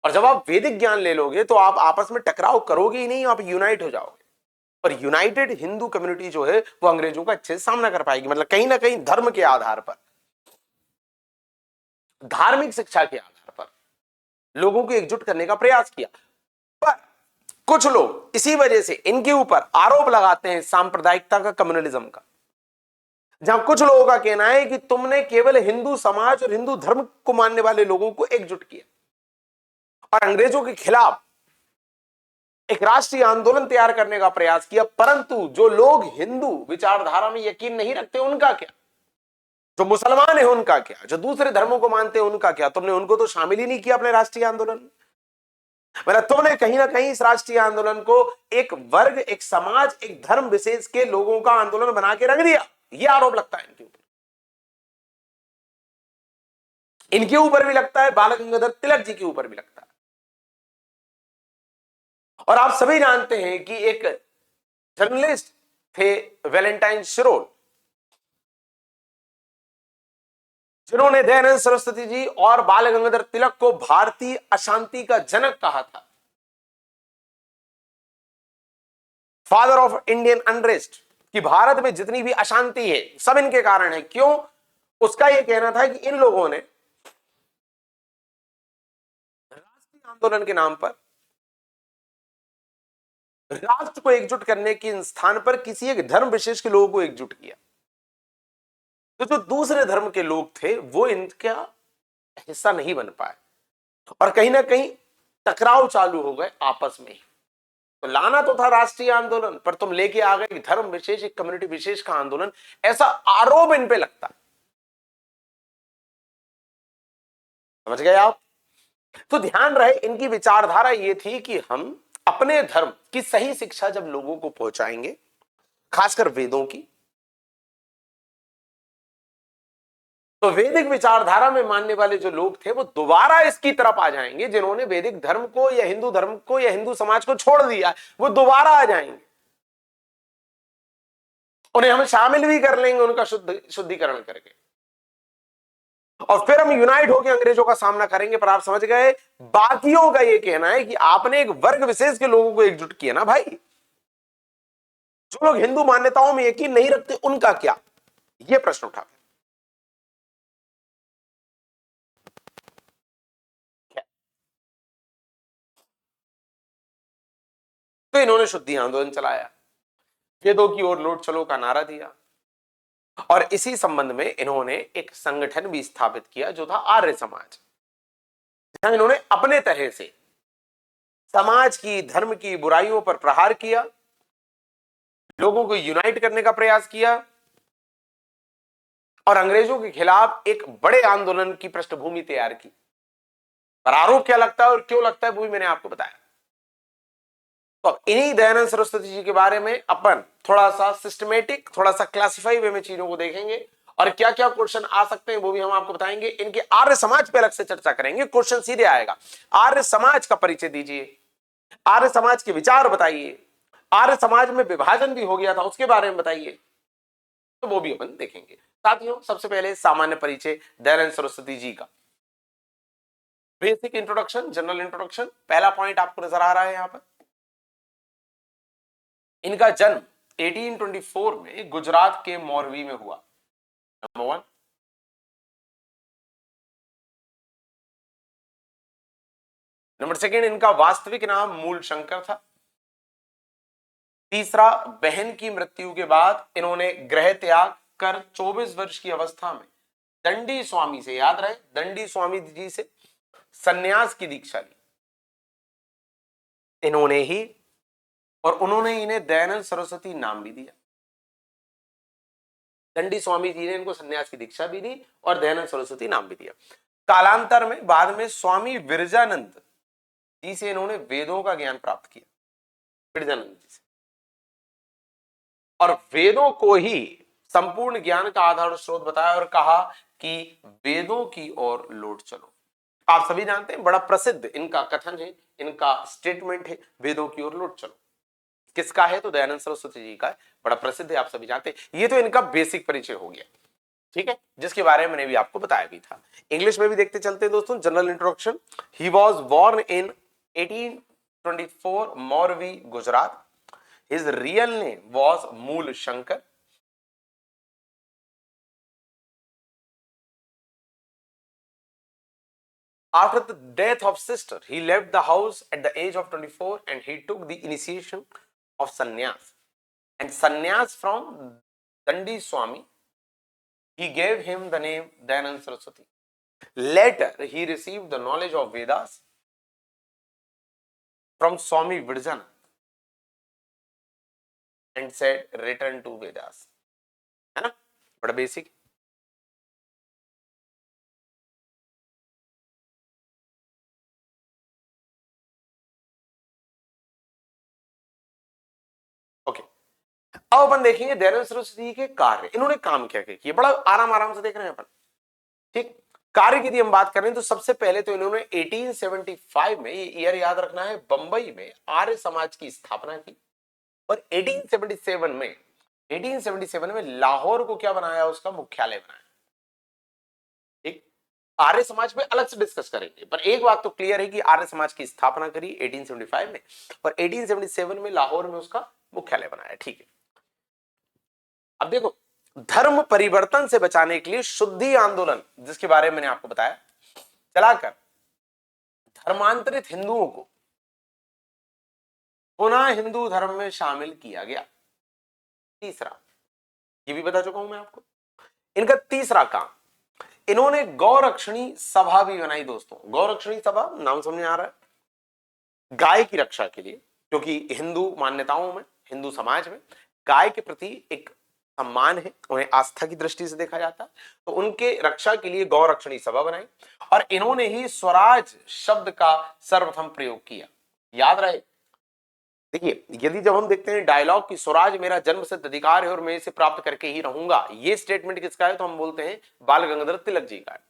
और जब आप वैदिक ज्ञान ले लोगे तो आप आपस में टकराव करोगे ही नहीं, आप यूनाइट हो जाओगे। और यूनाइटेड हिंदू कम्युनिटी जो है वो अंग्रेजों का अच्छे से सामना कर पाएगी। मतलब कहीं ना कहीं धर्म के आधार पर, धार्मिक शिक्षा के आधार पर लोगों को एकजुट करने का प्रयास किया। पर कुछ लोग इसी वजह से इनके ऊपर आरोप लगाते हैं सांप्रदायिकता का, कम्युनलिज्म का, जहां कुछ लोगों का कहना है कि तुमने केवल हिंदू समाज और हिंदू धर्म को मानने वाले लोगों को एकजुट किया और अंग्रेजों के खिलाफ एक राष्ट्रीय आंदोलन तैयार करने का प्रयास किया। परंतु जो लोग हिंदू विचारधारा में यकीन नहीं रखते उनका क्या? जो मुसलमान है उनका क्या? जो दूसरे धर्मों को मानते हैं उनका क्या? तुमने उनको तो शामिल ही नहीं किया अपने राष्ट्रीय आंदोलन में। मतलब तुमने कहीं ना कहीं इस राष्ट्रीय आंदोलन को एक वर्ग, एक समाज, एक धर्म विशेष के लोगों का आंदोलन बना के रख दिया। यह आरोप लगता है इनके ऊपर। इनके ऊपर भी लगता है, बाल गंगाधर तिलक जी के ऊपर भी लगता है। और आप सभी जानते हैं कि एक जर्नलिस्ट थे वैलेंटाइन शिरोल, जिन्होंने दयानंद सरस्वती जी और बाल गंगाधर तिलक को भारतीय अशांति का जनक कहा था, फादर ऑफ इंडियन अनरेस्ट, कि भारत में जितनी भी अशांति है सब इनके कारण है। क्यों? उसका यह कहना था कि इन लोगों ने राष्ट्रीय आंदोलन के नाम पर राष्ट्र को एकजुट करने के स्थान पर किसी एक धर्म विशेष के लोगों को एकजुट किया। तो जो दूसरे धर्म के लोग थे वो इनका हिस्सा नहीं बन पाए और कहीं ना कहीं टकराव चालू हो गए आपस में ही। तो लाना तो था राष्ट्रीय आंदोलन, पर तुम लेके आ गए धर्म विशेष, एक कम्युनिटी विशेष का आंदोलन। ऐसा आरोप इन पे लगता। समझ गए आप? तो ध्यान रहे, इनकी विचारधारा ये थी कि हम अपने धर्म की सही शिक्षा जब लोगों को पहुंचाएंगे, खासकर वेदों की, तो वैदिक विचारधारा में मानने वाले जो लोग थे वो दोबारा इसकी तरफ आ जाएंगे। जिन्होंने वैदिक धर्म को या हिंदू धर्म को या हिंदू समाज को छोड़ दिया वो दोबारा आ जाएंगे, उन्हें हम शामिल भी कर लेंगे उनका शुद्धिकरण करके, और फिर हम यूनाइट होकर अंग्रेजों का सामना करेंगे। पर आप समझ गए, बाकियों का यह कहना है कि आपने एक वर्ग विशेष के लोगों को एकजुट किया ना भाई, जो लोग हिंदू मान्यताओं में यकीन नहीं रखते उनका क्या? यह प्रश्न उठा। तो इन्होंने शुद्धि आंदोलन चलाया, वेदों की ओर लौट चलो का नारा दिया, और इसी संबंध में इन्होंने एक संगठन भी स्थापित किया जो था आर्य समाज, जहां इन्होंने अपने तरह से समाज की, धर्म की बुराइयों पर प्रहार किया, लोगों को यूनाइट करने का प्रयास किया और अंग्रेजों के खिलाफ एक बड़े आंदोलन की पृष्ठभूमि तैयार की। पर आरोप क्या लगता है और क्यों लगता है वो भी मैंने आपको बताया। तो इन्हीं दयानंद सरस्वती जी के बारे में अपन थोड़ा सा सिस्टमेटिक, थोड़ा सा क्लासिफाई वे में चीजों को देखेंगे और क्या क्या क्वेश्चन आ सकते हैं वो भी हम आपको बताएंगे। इनके आर्य समाज पे अलग से चर्चा करेंगे। क्वेश्चन सीधे आएगा, आर्य समाज का परिचय दीजिए, आर्य समाज के विचार बताइए, आर्य समाज में विभाजन भी हो गया था उसके बारे में बताइए, तो वो भी अपन देखेंगे। साथियों, सबसे पहले सामान्य परिचय दयानंद सरस्वती जी का। बेसिक इंट्रोडक्शन, जनरल इंट्रोडक्शन, पहला पॉइंट आपको नजर आ रहा है यहां पर। इनका जन्म 1824 में गुजरात के मोरवी में हुआ, नंबर वन। नंबर सेकेंड, इनका वास्तविक नाम मूल शंकर था। तीसरा, बहन की मृत्यु के बाद इन्होंने गृह त्याग कर 24 वर्ष की अवस्था में दंडी स्वामी से, याद रहे, दंडी स्वामी जी से सन्यास की दीक्षा ली इन्होंने ही, और उन्होंने इन्हें दयानंद सरस्वती नाम भी दिया। दंडी स्वामी जी ने इनको सन्यास की दीक्षा भी दी और दयानंद सरस्वती नाम भी दिया। कालांतर में बाद में स्वामी विरजानंद जी से इन्होंने वेदों का ज्ञान प्राप्त किया, विरजानंद जी से, और वेदों को ही संपूर्ण ज्ञान का आधार और स्रोत बताया और कहा कि वेदों की ओर लौट चलो। आप सभी जानते हैं, बड़ा प्रसिद्ध इनका कथन है, इनका स्टेटमेंट है, वेदों की ओर लौट चलो। किसका है? तो दयानंद सरस्वती जी का है, बड़ा प्रसिद्ध है, आप सभी जानते हैं। ये तो इनका बेसिक परिचय हो गया, ठीक है, जिसके बारे में मैंने भी आपको बताया भी था। इंग्लिश में भी देखते चलते हैं दोस्तों, general introduction. He was born in 1824 Morvi, Gujarat. His real name was Mool Shankar. After the death of sister, he left the house at the age of 24 and he took the initiation of sannyas. And sannyas from Dandi Swami, he gave him the name Dayanand Saraswati. Later, he received the knowledge of Vedas from Swami Virjanand and said, return to Vedas. है ना, बड़ा basic. Okay, अब अपन देखेंगे दयानंद सरस्वती के कार्य, इन्होंने काम क्या क्या किया, बड़ा आराम आराम से देख रहे हैं अपन, ठीक। कार्य की यदि हम बात करें तो सबसे पहले तो इन्होंने 1875 में, ये ईयर याद रखना है, बंबई में आर्य समाज की स्थापना की। और 1877 में लाहौर को क्या बनाया, उसका मुख्यालय बनाया। ठीक, आर्य समाज पे अलग से डिस्कस करेंगे, पर एक बात तो क्लियर है कि आर्य समाज की स्थापना करी 1875 में और 1877 में लाहौर में उसका मुख्यालय बनाया। ठीक है, अब देखो, धर्म परिवर्तन से बचाने के लिए शुद्धि आंदोलन, जिसके बारे में मैंने आपको बताया, चलाकर धर्मांतरित हिंदुओं को पुनः हिंदू धर्म में शामिल किया गया। तीसरा, ये भी बता चुका हूं मैं आपको, इनका तीसरा काम, इन्होंने गौरक्षणी सभा भी बनाई। दोस्तों, गौरक्षणी सभा नाम समझ में आ रहा है, गाय की रक्षा के लिए, क्योंकि हिंदू मान्यताओं में, हिंदू समाज में गाय के प्रति एक सम्मान है, उन्हें आस्था की दृष्टि से देखा जाता है, तो उनके रक्षा के लिए गौरक्षणी सभा बनाई और इन्होंने ही स्वराज शब्द का सर्वप्रथम प्रयोग किया। याद रहे, देखिए, यदि जब हम देखते हैं डायलॉग की स्वराज मेरा जन्मसिद्ध अधिकार है और मैं इसे प्राप्त करके ही रहूंगा, ये स्टेटमेंट किसका है, तो हम बोलते हैं बाल गंगाधर तिलक जी का है।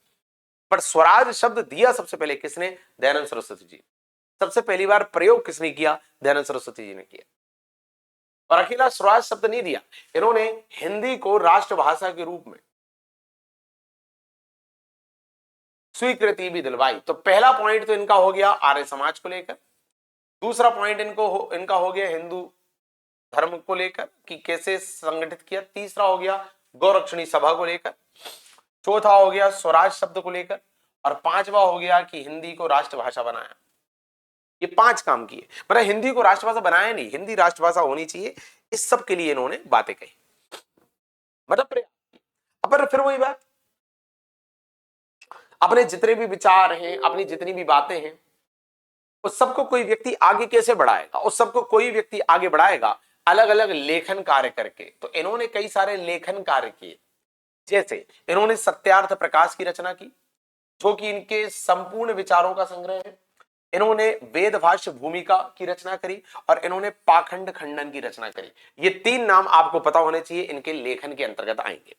पर स्वराज शब्द दिया सबसे पहले किसने? दयानंद सरस्वती जी। सबसे पहली बार प्रयोग किसने किया? दयानंद सरस्वती जी ने किया। और अकेला स्वराज शब्द नहीं दिया, इन्होंने हिंदी को राष्ट्रभाषा के रूप में स्वीकृति भी दिलवाई। तो पहला पॉइंट तो इनका हो गया आर्य समाज को लेकर, दूसरा पॉइंट इनका हो गया हिंदू धर्म को लेकर कि कैसे संगठित किया, तीसरा हो गया गौरक्षणी सभा को लेकर, चौथा हो गया स्वराज शब्द को लेकर, और पांचवा हो गया कि हिंदी को राष्ट्रभाषा बनाया। ये 5 काम किए, मतलब हिंदी को राष्ट्रभाषा बनाया नहीं, हिंदी राष्ट्रभाषा होनी चाहिए, इस सब के लिए इन्होंने बातें कही, मतलब अपन फिर वही बात, अपने जितने भी विचार हैं, अपनी जितनी भी बातें हैं, उस सबको कोई व्यक्ति आगे कैसे बढ़ाएगा, उस सबको कोई व्यक्ति आगे बढ़ाएगा अलग अलग लेखन कार्य करके। तो इन्होंने कई सारे लेखन कार्य किए, जैसे इन्होंने सत्यार्थ प्रकाश की रचना की, जो कि इनके संपूर्ण विचारों का संग्रह है। इन्होंने वेद भाष्य भूमिका की रचना करी और इन्होंने पाखंड खंडन की रचना करी। ये 3 नाम आपको पता होने चाहिए, इनके लेखन के अंतर्गत आएंगे।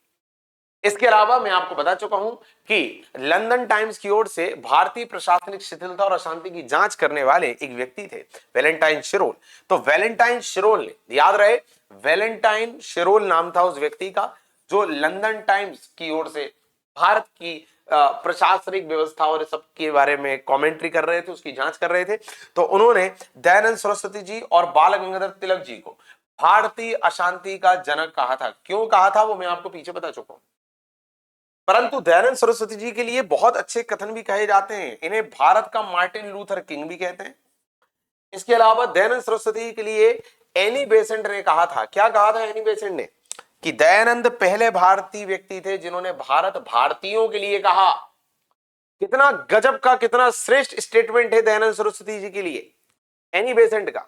इसके अलावा मैं आपको बता चुका हूं कि लंदन टाइम्स की ओर से भारतीय प्रशासनिक शिथिलता और अशांति की जांच करने वाले एक व्यक्ति थे, वैलेंटाइन शिरोल। तो वैलेंटाइन शिरोल ने, याद रहे, वैलेंटाइन शिरोल नाम था उस व्यक्ति का, जो लंदन टाइम्स की ओर से भारत की प्रशासनिक व्यवस्था और सब के बारे में कमेंट्री कर रहे थे, उसकी जांच कर रहे थे। तो उन्होंने दयानंद सरस्वती जी और बाल गंगाधर तिलक जी को भारतीय अशांति का जनक कहा था। क्यों कहा था वो मैं आपको पीछे बता चुका हूं। परंतु दयानंद सरस्वती जी के लिए बहुत अच्छे कथन भी कहे जाते हैं, इन्हें भारत का मार्टिन लूथर किंग भी कहते हैं। इसके अलावा दयानंद सरस्वती के लिए एनी बेसेंट ने कहा था, क्या कहा था एनी बेसेंट ने, कि दयानंद पहले भारतीय व्यक्ति थे जिन्होंने भारत भारतीयों के लिए कहा। कितना गजब का, कितना श्रेष्ठ स्टेटमेंट है दयानंद सरस्वती जी के लिए एनी बेसेंट का।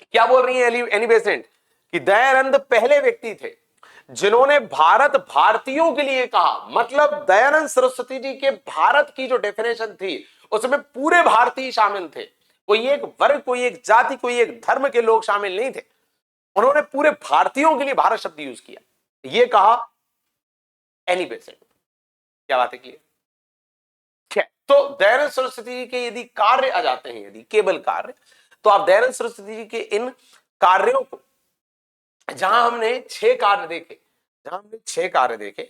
क्या बोल रही है एनी बेसेंट, कि दयानंद पहले व्यक्ति थे जिन्होंने भारत भारतीयों के लिए कहा। मतलब दयानंद सरस्वती जी के भारत की जो डेफिनेशन थी उसमें पूरे भारतीय शामिल थे, कोई एक वर्ग, कोई एक जाति, कोई एक धर्म के लोग शामिल नहीं थे। उन्होंने पूरे भारतीयों के लिए भारत शब्द यूज किया, ये कहा एनी बेसेंट। क्या बात है, क्लियर? तो दयानंद सरस्वती जी के यदि कार्य आ जाते हैं, यदि केवल कार्य, तो आप दयानंद सरस्वती जी के इन कार्यों को, जहां हमने 6 कार्य देखे,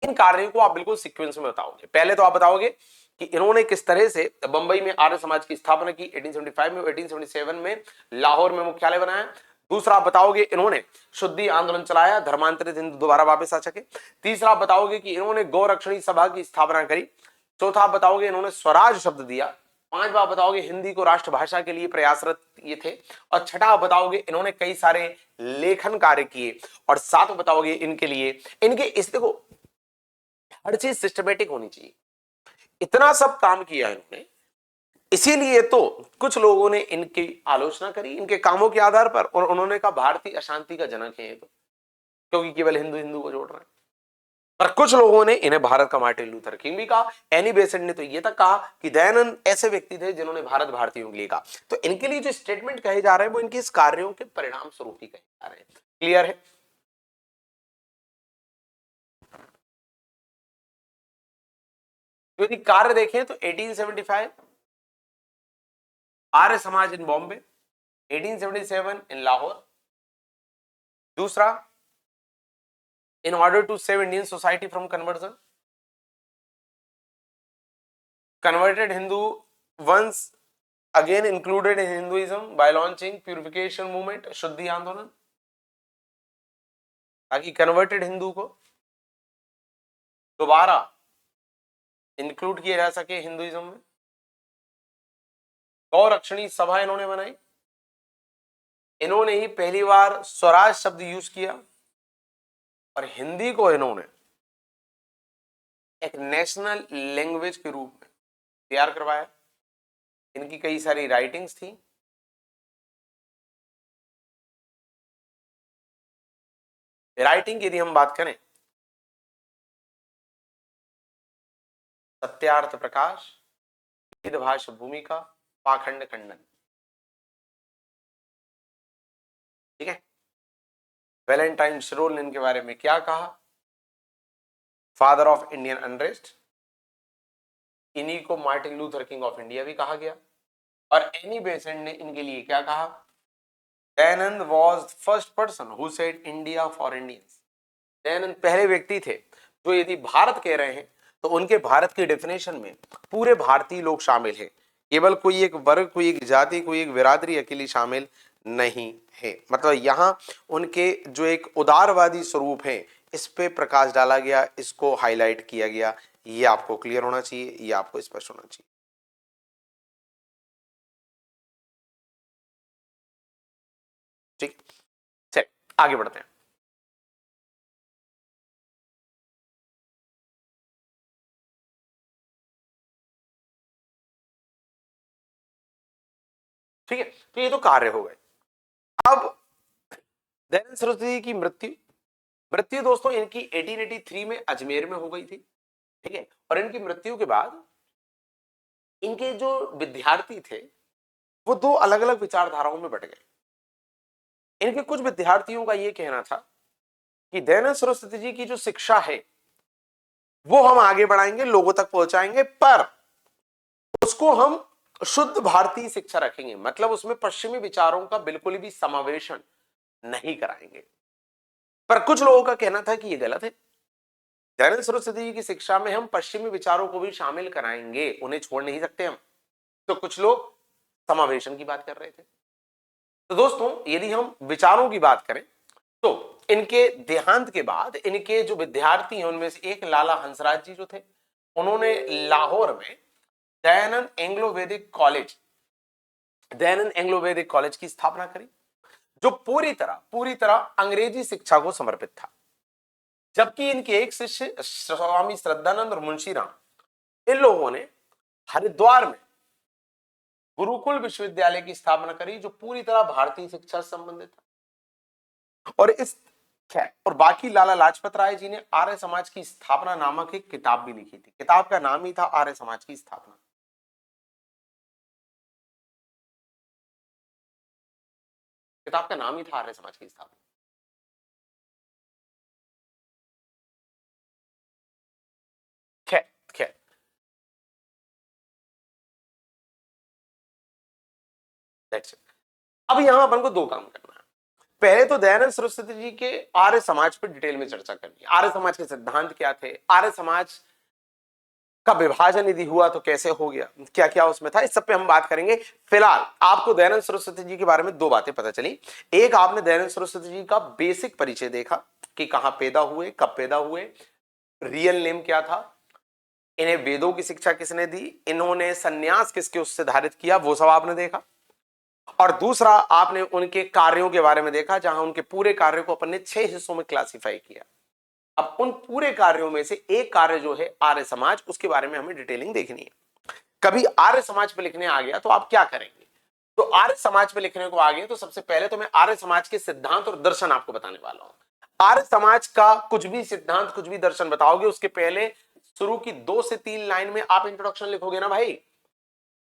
इन कार्यों को आप बिल्कुल सीक्वेंस में बताओगे। पहले तो आप बताओगे कि इन्होंने किस तरह से बंबई में आर्य समाज की स्थापना की 1875 में, 1877 में लाहौर में मुख्यालय बनाया। दूसरा आप बताओगे इन्होंने शुद्धि आंदोलन चलाया, धर्मांतरित हिंदू दोबारा वापस आ सके। तीसरा आप बताओगे कि इन्होंने गौरक्षणी सभा की स्थापना करी। चौथा आप बताओगे इन्होंने स्वराज शब्द दिया। पांचवा बताओगे हिंदी को राष्ट्रभाषा के लिए प्रयासरत ये थे। और छठा बताओगे इन्होंने कई सारे लेखन कार्य किए। और सातवां बताओगे इनके लिए, इनके इस, देखो हर चीज सिस्टमेटिक होनी चाहिए, इतना सब काम किया है इन्होंने, इसीलिए तो कुछ लोगों ने इनकी आलोचना करी इनके कामों के आधार पर, और उन्होंने कहा भारतीय अशांति का जनक है ये तो, क्योंकि केवल हिंदू हिंदू को जोड़ रहे हैं। पर कुछ लोगों ने इन्हें भारत का मार्टिन लूथर किंग भी कहा। एनी बेसेंट ने तो यह तक कहा कि दयानंद ऐसे व्यक्ति थे जिन्होंने भारत भारतीयों के लिए कहा। तो इनके लिए जो स्टेटमेंट कहे जा रहे हैं वो इनके इस कार्यों के परिणाम स्वरूप ही कहे जा रहे हैं। क्लियर है? यदि कार्य देखें तो 1875 आर्य समाज इन बॉम्बे, 1877 इन लाहौर। दूसरा, in order to save Indian society from conversion, converted Hindu once again included in Hinduism by launching purification movement, शुद्धि आंदोलन, ताकि कन्वर्टेड हिंदू को दोबारा इंक्लूड किया जा सके हिंदुइज्म में। गौरक्षणी सभा इन्होंने बनाई, इन्होंने ही पहली बार स्वराज शब्द यूज किया, और हिंदी को इन्होंने एक नेशनल लैंग्वेज के रूप में तैयार करवाया। इनकी कई सारी राइटिंग्स थी। राइटिंग की यदि हम बात करें, सत्यार्थ प्रकाश, वेदभाष्य भूमिका, पाखंड खंडन, ठीक है। वैलेंटाइन शिरोल ने इनके बारे में क्या कहा, फादर ऑफ इंडियन अनरेस्ट, इन्हीं को Martin Luther king of India भी कहा गया। और एनी बेसेंट ने इनके लिए क्या कहा, Dayanand was first person who said India for Indians. Dayanand पहले व्यक्ति थे जो यदि भारत कह रहे हैं तो उनके भारत की डेफिनेशन में पूरे भारतीय लोग शामिल हैं, केवल कोई एक वर्ग, कोई एक जाति, कोई एक बिरादरी अकेली शामिल नहीं है। मतलब यहां उनके जो एक उदारवादी स्वरूप है इस पे प्रकाश डाला गया, इसको हाईलाइट किया गया। ये आपको क्लियर होना चाहिए, ये आपको स्पष्ट होना चाहिए। ठीक, चलिए आगे बढ़ते हैं। ठीक है, तो ये तो कार्य हो गए। अब दयानंद सरस्वती की मृत्यु, दोस्तों इनकी 1883 में अजमेर में हो गई थी। ठीक है। और इनकी मृत्यु के बाद इनके जो विद्यार्थी थे वो दो अलग अलग विचारधाराओं में बट गए। इनके कुछ विद्यार्थियों का यह कहना था कि दयानंद सरस्वती जी की जो शिक्षा है वो हम आगे बढ़ाएंगे, लोगों तक पहुंचाएंगे, पर उसको हम शुद्ध भारतीय शिक्षा रखेंगे, मतलब उसमें पश्चिमी विचारों का बिल्कुल भी समावेशन नहीं कराएंगे। पर कुछ लोगों का कहना था कि यह गलत है, दयानंद सरस्वती जी की शिक्षा में हम पश्चिमी विचारों को भी शामिल कराएंगे, उन्हें छोड़ नहीं सकते हम। तो कुछ लोग समावेशन की बात कर रहे थे। तो दोस्तों, यदि हम विचारों की बात करें तो इनके देहांत के बाद इनके जो विद्यार्थी हैं उनमें से एक लाला हंसराज जी जो थे, उन्होंने लाहौर में दयानंद एंग्लो वैदिक कॉलेज की स्थापना करी, जो पूरी तरह अंग्रेजी शिक्षा को समर्पित था। जबकि इनके एक शिष्य स्वामी श्रद्धानंद और मुंशीराम, इन लोगों ने हरिद्वार में गुरुकुल विश्वविद्यालय की स्थापना करी, जो पूरी तरह भारतीय शिक्षा से संबंधित था। और बाकी लाला लाजपत राय जी ने आर्य समाज की स्थापना नामक एक किताब भी लिखी थी। किताब का नाम ही था आर्य समाज की स्थापना। किताब का नाम ही था आर्य समाज की स्थापना। खैर खैर, अब यहां अपन को दो काम करना है। पहले तो दयानंद सरस्वती जी के आर्य समाज पर डिटेल में चर्चा करनी है। आर्य समाज के सिद्धांत क्या थे, आर्य समाज का विभाजन यदि हुआ तो कैसे हो गया, क्या क्या उसमें था, इस सब पे हम बात करेंगे। फिलहाल आपको दयानंद सरस्वती जी के बारे में दो बातें पता चली। एक, आपने दयानंद सरस्वती जी का बेसिक परिचय देखा कि कहां पैदा हुए, कब पैदा हुए, रियल नेम क्या था, इन्हें वेदों की शिक्षा किसने दी, इन्होंने सन्यास किसके उससे धारित किया, वो सब आपने देखा। और दूसरा, आपने उनके कार्यों के बारे में देखा, जहां उनके पूरे कार्यों को अपन ने 6 हिस्सों में क्लासिफाई किया। अब उन पूरे कार्यों में से एक कार्य जो है आर्य समाज, उसके बारे में हमें डिटेलिंग देखनी है। कभी आर्य समाज पे लिखने आ गया तो आप क्या करेंगे, तो आर्य समाज पे लिखने को आ गए तो सबसे पहले तो मैं आर्य समाज के सिद्धांत और दर्शन आपको बताने वाला हूं। आर्य समाज का कुछ भी सिद्धांत, कुछ भी दर्शन बताओगे, उसके पहले शुरू की 2 से 3 लाइन में आप इंट्रोडक्शन लिखोगे ना भाई।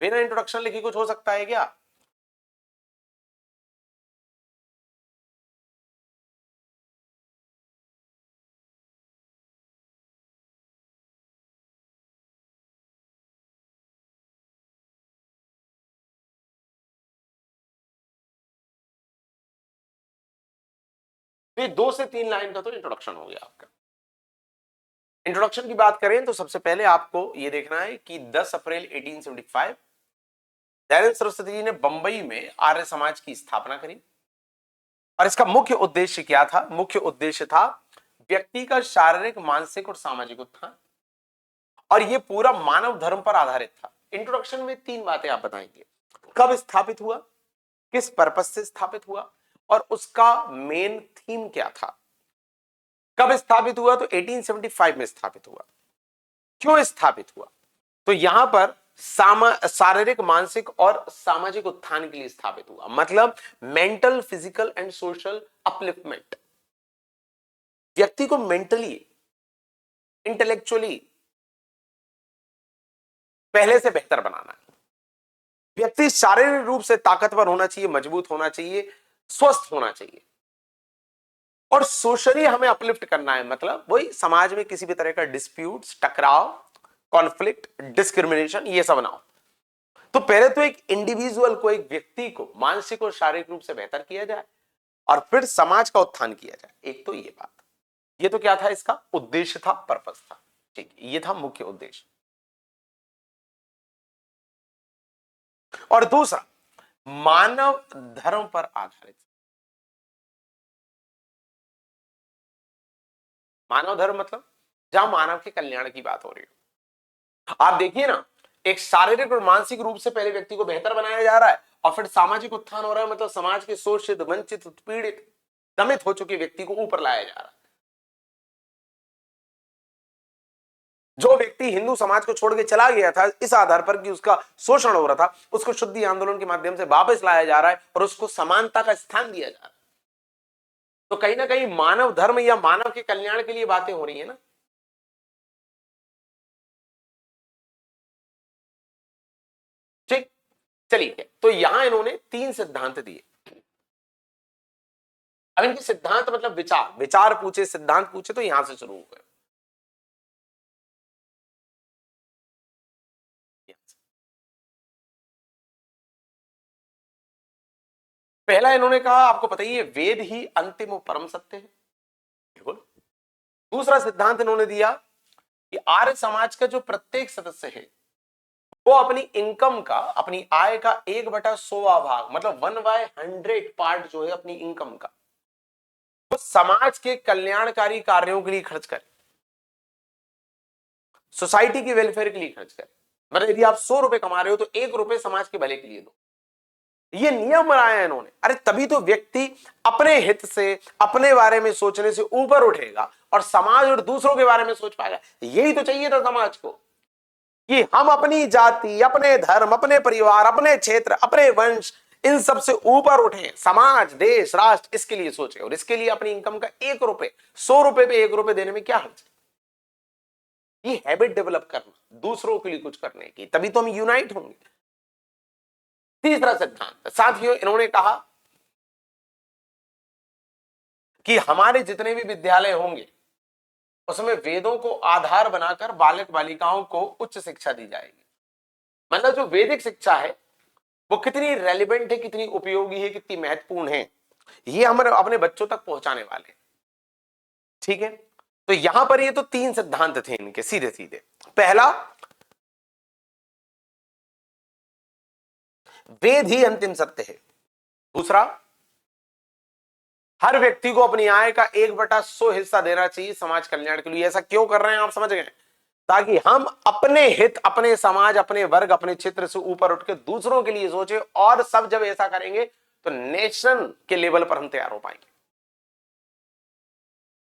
बिना इंट्रोडक्शन लिखे कुछ हो सकता है क्या? तो ये 2 से 3 लाइन का तो इंट्रोडक्शन हो गया आपका। इंट्रोडक्शन की बात करें तो सबसे पहले आपको यह देखना है कि 10 अप्रैल 1875 दयानंद सरस्वती जी ने बंबई में आर्य समाज की स्थापना करी। और इसका मुख्य उद्देश्य क्या था? मुख्य उद्देश्य था व्यक्ति का शारीरिक, मानसिक और सामाजिक उत्थान, और यह पूरा मानव धर्म पर आधारित था। इंट्रोडक्शन में 3 बातें आप बताएंगे: कब स्थापित हुआ, किस पर्पस से स्थापित हुआ, और उसका मेन थीम क्या था। कब स्थापित हुआ? तो 1875 में स्थापित हुआ। क्यों स्थापित हुआ? तो यहां पर शारीरिक, मानसिक और सामाजिक उत्थान के लिए स्थापित हुआ, मतलब mental, physical and social upliftment. व्यक्ति को मेंटली, इंटेलेक्चुअली पहले से बेहतर बनाना है। व्यक्ति शारीरिक रूप से ताकतवर होना चाहिए, मजबूत होना चाहिए, स्वस्थ होना चाहिए, और सोशली हमें अपलिफ्ट करना है, मतलब वही समाज में किसी भी तरह का डिस्प्यूट्स, टकराव, कॉन्फ्लिक्ट, डिस्क्रिमिनेशन, ये सब ना हो। तो पहले तो एक इंडिविजुअल को, एक व्यक्ति को मानसिक और शारीरिक रूप से बेहतर किया जाए, और फिर समाज का उत्थान किया जाए। एक तो ये बात, ये तो क्या था, इसका उद्देश्य था, पर्पस था। ठीक, ये था मुख्य उद्देश्य। और दूसरा, मानव धर्म पर आधारित। मानव धर्म मतलब जहां मानव के कल्याण की बात हो रही हो। आप देखिए ना, एक शारीरिक और मानसिक रूप से पहले व्यक्ति को बेहतर बनाया जा रहा है, और फिर सामाजिक उत्थान हो रहा है, मतलब समाज के शोषित, वंचित, उत्पीड़ित, दमित हो चुके व्यक्ति को ऊपर लाया जा रहा है। जो व्यक्ति हिंदू समाज को छोड़ के चला गया था इस आधार पर कि उसका शोषण हो रहा था, उसको शुद्धि आंदोलन के माध्यम से वापस लाया जा रहा है, और उसको समानता का स्थान दिया जा रहा है। तो कहीं ना कहीं मानव धर्म या मानव के कल्याण के लिए बातें हो रही है ना। चलिए, तो यहां इन्होंने 3 सिद्धांत दिए। अब इनके सिद्धांत मतलब विचार, विचार पूछे, सिद्धांत पूछे तो यहां से शुरू हो गए। पहला इन्होंने कहा, आपको पता ही है, वेद ही अंतिम और परम सत्य है, बिल्कुल। दूसरा सिद्धांत इन्होंने दिया कि आर्य समाज का जो प्रत्येक सदस्य है वो अपनी इनकम का, अपनी आय का 1/100वां भाग, मतलब 1/100 पार्ट जो है अपनी इनकम का, वो समाज के कल्याणकारी कार्यों के लिए खर्च करे, सोसाइटी के वेलफेयर के लिए खर्च करे। मतलब यदि आप 100 रुपए कमा रहे हो तो 1 रुपए समाज के भले के लिए दो। ये नियम बनाया है इन्होंने। अरे तभी तो व्यक्ति अपने हित से, अपने बारे में सोचने से ऊपर उठेगा और समाज और दूसरों के बारे में सोच पाएगा। यही तो चाहिए था समाज को, कि हम अपनी जाति, अपने धर्म, अपने परिवार, अपने क्षेत्र, अपने वंश, इन सब से ऊपर उठे, समाज, देश, राष्ट्र, इसके लिए सोचे। और इसके लिए अपनी इनकम का 1 रुपए, 100 रुपए पे 1 रुपए देने में क्या हर्ज है। ये हैबिट डेवलप करना, दूसरों के लिए कुछ करने की, तभी तो हम यूनाइट होंगे। तीसरा सिद्धांत, साथियों, इन्होंने कहा कि हमारे जितने भी विद्यालय होंगे उसमें वेदों को आधार बनाकर बालक बालिकाओं को उच्च शिक्षा दी जाएगी। मतलब जो वैदिक शिक्षा है वो कितनी रेलिवेंट है, कितनी उपयोगी है, कितनी महत्वपूर्ण है, ये हम अपने बच्चों तक पहुंचाने वाले हैं। ठीक है, तो यहां पर ये तो 3 सिद्धांत थे इनके, सीधे सीधे। पहला, वेद ही अंतिम सत्य है। दूसरा, हर व्यक्ति को अपनी आय का 1/100 हिस्सा देना चाहिए समाज कल्याण के लिए। ऐसा क्यों कर रहे हैं आप समझ गए, ताकि हम अपने हित, अपने समाज, अपने वर्ग, अपने क्षेत्र से ऊपर उठ के दूसरों के लिए सोचे। और सब जब ऐसा करेंगे तो नेशन के लेवल पर हम तैयार हो पाएंगे।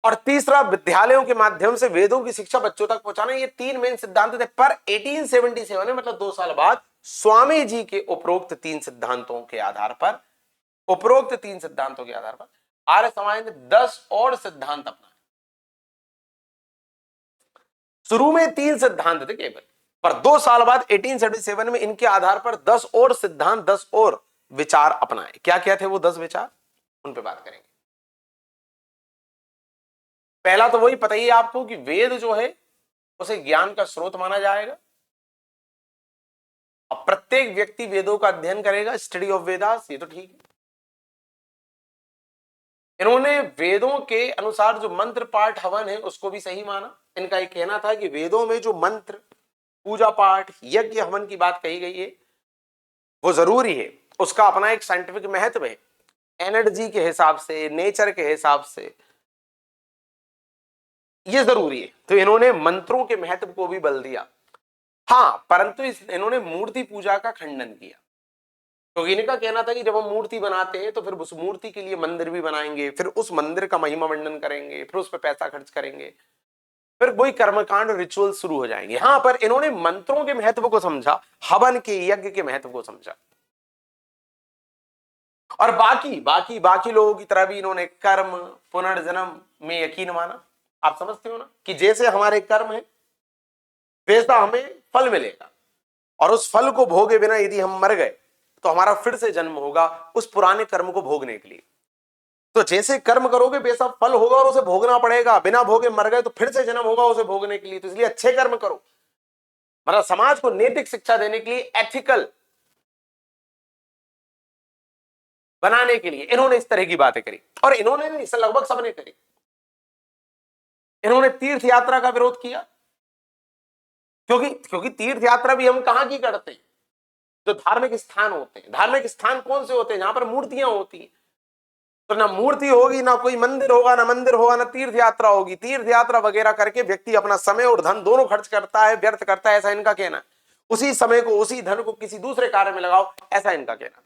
और तीसरा, विद्यालयों के माध्यम से वेदों की शिक्षा बच्चों तक पहुंचाना। ये 3 मेन सिद्धांत थे। पर 1877 में, मतलब 2 साल बाद, स्वामी जी के उपरोक्त 3 सिद्धांतों के आधार पर, उपरोक्त 3 सिद्धांतों के आधार पर आर्य समाज ने 10 और सिद्धांत अपनाए। शुरू में 3 सिद्धांत थे केवल, पर 2 साल बाद 1877 में इनके आधार पर 10 और सिद्धांत, 10 और विचार अपनाए। क्या क्या थे वो 10 विचार, उन पे बात करेंगे। पहला तो वही पता ही है आपको कि वेद जो है उसे ज्ञान का स्रोत माना जाएगा। अब प्रत्येक व्यक्ति वेदों का अध्ययन करेगा, स्टडी ऑफ वेदास, ये तो ठीक है। इन्होंने वेदों के अनुसार जो मंत्र पाठ हवन है उसको भी सही माना। इनका एक कहना था कि वेदों में जो मंत्र, पूजा पाठ, यज्ञ, हवन की बात कही गई है वो जरूरी है, उसका अपना एक साइंटिफिक महत्व है, एनर्जी के हिसाब से, नेचर के हिसाब से ये जरूरी है। तो इन्होंने मंत्रों के महत्व को भी बल दिया। हाँ, परंतु इन्होंने मूर्ति पूजा का खंडन किया, क्योंकि इनका कहना था कि जब हम मूर्ति बनाते हैं तो फिर उस मूर्ति के लिए मंदिर भी बनाएंगे, फिर उस मंदिर का महिमा वर्णन करेंगे, फिर उस पर पैसा खर्च करेंगे, फिर वही कर्मकांड, रिचुअल शुरू हो जाएंगे। हाँ, पर इन्होंने मंत्रों के महत्व को समझा, हवन के, यज्ञ के महत्व को समझा। और बाकी लोगों की तरह भी इन्होंने कर्म, पुनर्जन्म में यकीन माना। आप समझते हो ना कि जैसे हमारे कर्म है वैसा हमें फल मिलेगा, और उस फल को भोगे बिना यदि हम मर गए तो हमारा फिर से जन्म होगा उस पुराने कर्म को भोगने के लिए। तो जैसे कर्म करोगे वैसा फल होगा और उसे भोगना पड़ेगा। बिना भोगे मर गए तो फिर से जन्म होगा उसे भोगने के लिए। तो इसलिए अच्छे कर्म करो। मतलब समाज को नैतिक शिक्षा देने के लिए, एथिकल बनाने के लिए इन्होंने इस तरह की बातें करी। और इन्होंने नहीं, लगभग सबने करी। इन्होंने तीर्थ यात्रा का विरोध किया, क्योंकि तीर्थ यात्रा भी हम कहां की करते हैं, जो धार्मिक स्थान होते हैं। धार्मिक स्थान कौन से होते हैं, जहां पर मूर्तियां होती हैं। तो ना मूर्ति होगी, ना कोई मंदिर होगा, ना मंदिर होगा, ना तीर्थ यात्रा होगी। तीर्थ यात्रा वगैरह करके व्यक्ति अपना समय और धन दोनों खर्च करता है, व्यर्थ करता है, ऐसा इनका कहना है। उसी समय को, उसी धन को किसी दूसरे कार्य में लगाओ, ऐसा इनका कहना था।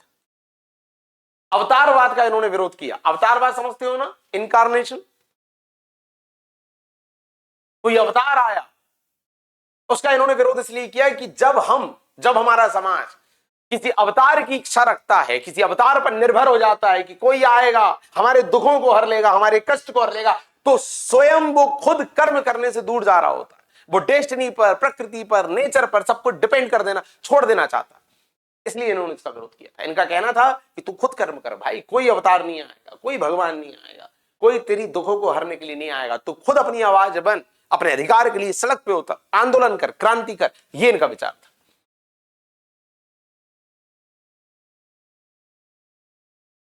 अवतारवाद का इन्होंने विरोध किया। अवतारवाद समझते हो ना, इनकारनेशन। कोई अवतार आया, उसका इन्होंने विरोध इसलिए किया कि जब हमारा समाज किसी अवतार की इच्छा रखता है, किसी अवतार पर निर्भर हो जाता है कि कोई आएगा हमारे दुखों को हर लेगा, हमारे कष्ट को हर लेगा, तो स्वयं वो खुद कर्म करने से दूर जा रहा होता है। वो डेस्टिनी पर, प्रकृति पर, नेचर पर, सबको डिपेंड कर देना, छोड़ देना चाहता है। इसलिए इन्होंने इसका विरोध किया था। इनका कहना था कि तू खुद कर्म कर भाई, कोई अवतार नहीं आएगा, कोई भगवान नहीं आएगा, कोई तेरी दुखों को हरने के लिए नहीं आएगा, तू खुद अपनी आवाज बन, अपने अधिकार के लिए सड़क पे उतर, आंदोलन कर, क्रांति कर। ये इनका विचार था।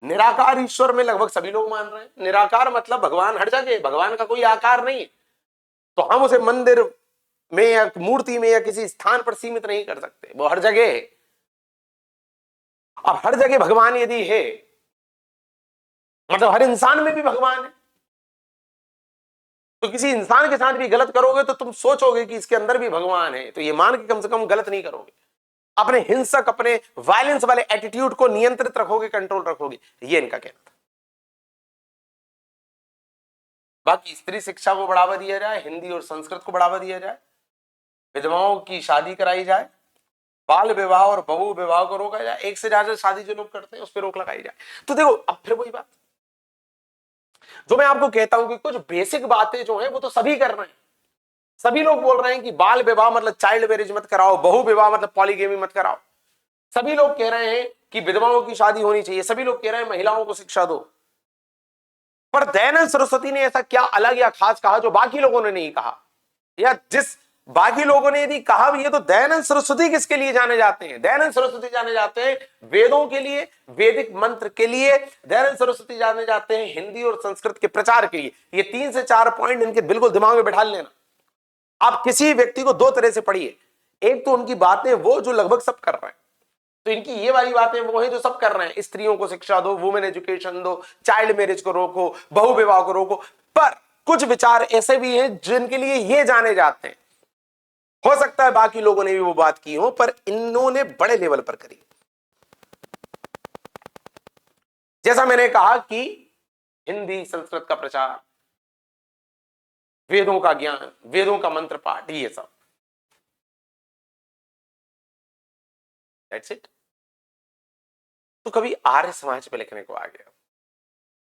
निराकार ईश्वर में लगभग सभी लोग मान रहे हैं। निराकार मतलब भगवान हर जगह, भगवान का कोई आकार नहीं है, तो हम उसे मंदिर में या मूर्ति में या किसी स्थान पर सीमित नहीं कर सकते, वो हर जगह है। अब हर जगह भगवान यदि है, मतलब हर इंसान में भी भगवान है, तो किसी इंसान के साथ भी गलत करोगे तो तुम सोचोगे कि इसके अंदर भी भगवान है, तो ये मान के कम से कम गलत नहीं करोगे। अपने हिंसक, अपने वायलेंस वाले एटीट्यूड को नियंत्रित रखोगे, कंट्रोल रखोगे। ये इनका कहना था। बाकी स्त्री शिक्षा को बढ़ावा दिया जाए, हिंदी और संस्कृत को बढ़ावा दिया जाए, विधवाओं की शादी कराई जाए, बाल विवाह और बहु विवाह को रोका जाए, एक से ज्यादा शादी जो लोग करते हैं उस पर रोक लगाई जाए। तो देखो, अब फिर वही बात जो मैं आपको कहता हूं कि कुछ बेसिक बातें जो है वो तो सभी कर रहे हैं। सभी लोग बोल रहे हैं कि बाल विवाह मतलब चाइल्ड मैरिज मत कराओ, बहु विवाह मतलब पॉलीगेमी मत कराओ। सभी लोग कह रहे हैं कि विधवाओं की शादी होनी चाहिए, सभी लोग कह रहे हैं महिलाओं को शिक्षा दो। पर दयानंद सरस्वती ने ऐसा क्या अलग या खास कहा जो बाकी लोगों ने नहीं कहा? या जिस बाकी लोगों ने यदि कहा भी है तो दयानंद सरस्वती किसके लिए जाने जाते हैं? दयानंद सरस्वती जाने जाते हैं वेदों के लिए, वैदिक मंत्र के लिए। दयानंद सरस्वती जाने जाते हैं हिंदी और संस्कृत के प्रचार के लिए। ये 3 से 4 पॉइंट इनके बिल्कुल दिमाग में बैठा लेना। आप किसी व्यक्ति को दो तरह से पढ़िए, एक तो उनकी बातें वो जो लगभग सब कर रहे हैं, तो इनकी ये वाली बातें वो है जो सब कर रहे हैं, स्त्रियों को शिक्षा दो, वुमेन एजुकेशन दो, चाइल्ड मैरिज को रोको, बहु विवाह को रोको। पर कुछ विचार ऐसे भी हैं जिनके लिए ये जाने जाते हैं। हो सकता है बाकी लोगों ने भी वो बात की हो, पर इन्होंने बड़े लेवल पर करी। जैसा मैंने कहा कि हिंदी संस्कृत का प्रचार, वेदों का ज्ञान, वेदों का मंत्र पाठ, ये सब। That's it. तो कभी आर्य समाज पे लिखने को आ गया,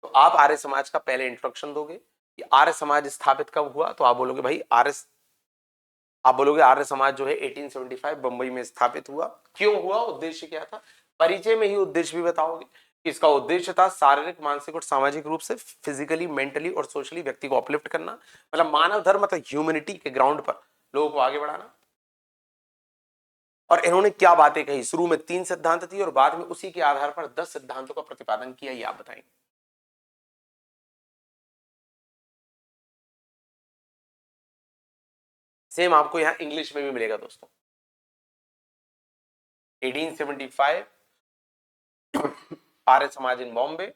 तो आप आर्य समाज का पहले इंट्रोडक्शन दोगे कि आर्य समाज स्थापित कब हुआ, तो आप बोलोगे भाई आर्य समाज जो है 1875 बंबई में स्थापित हुआ। क्यों हुआ, उद्देश्य क्या था? परिचय में ही उद्देश्य भी बताओगे कि इसका उद्देश्य था शारीरिक, मानसिक और सामाजिक रूप से, फिजिकली, मेंटली और सोशली व्यक्ति को अपलिफ्ट करना, मतलब मानव धर्म मतलब ह्यूमैनिटी के ग्राउंड पर लोगों को आगे बढ़ाना। और इन्होंने क्या बातें कही? शुरू में 3 सिद्धांत थी और बाद में उसी के आधार पर 10 सिद्धांतों का प्रतिपादन किया, ये आप बताएंगे। सेम आपको यहां इंग्लिश में भी मिलेगा दोस्तों। 1875 Arya Samaj in Bombay.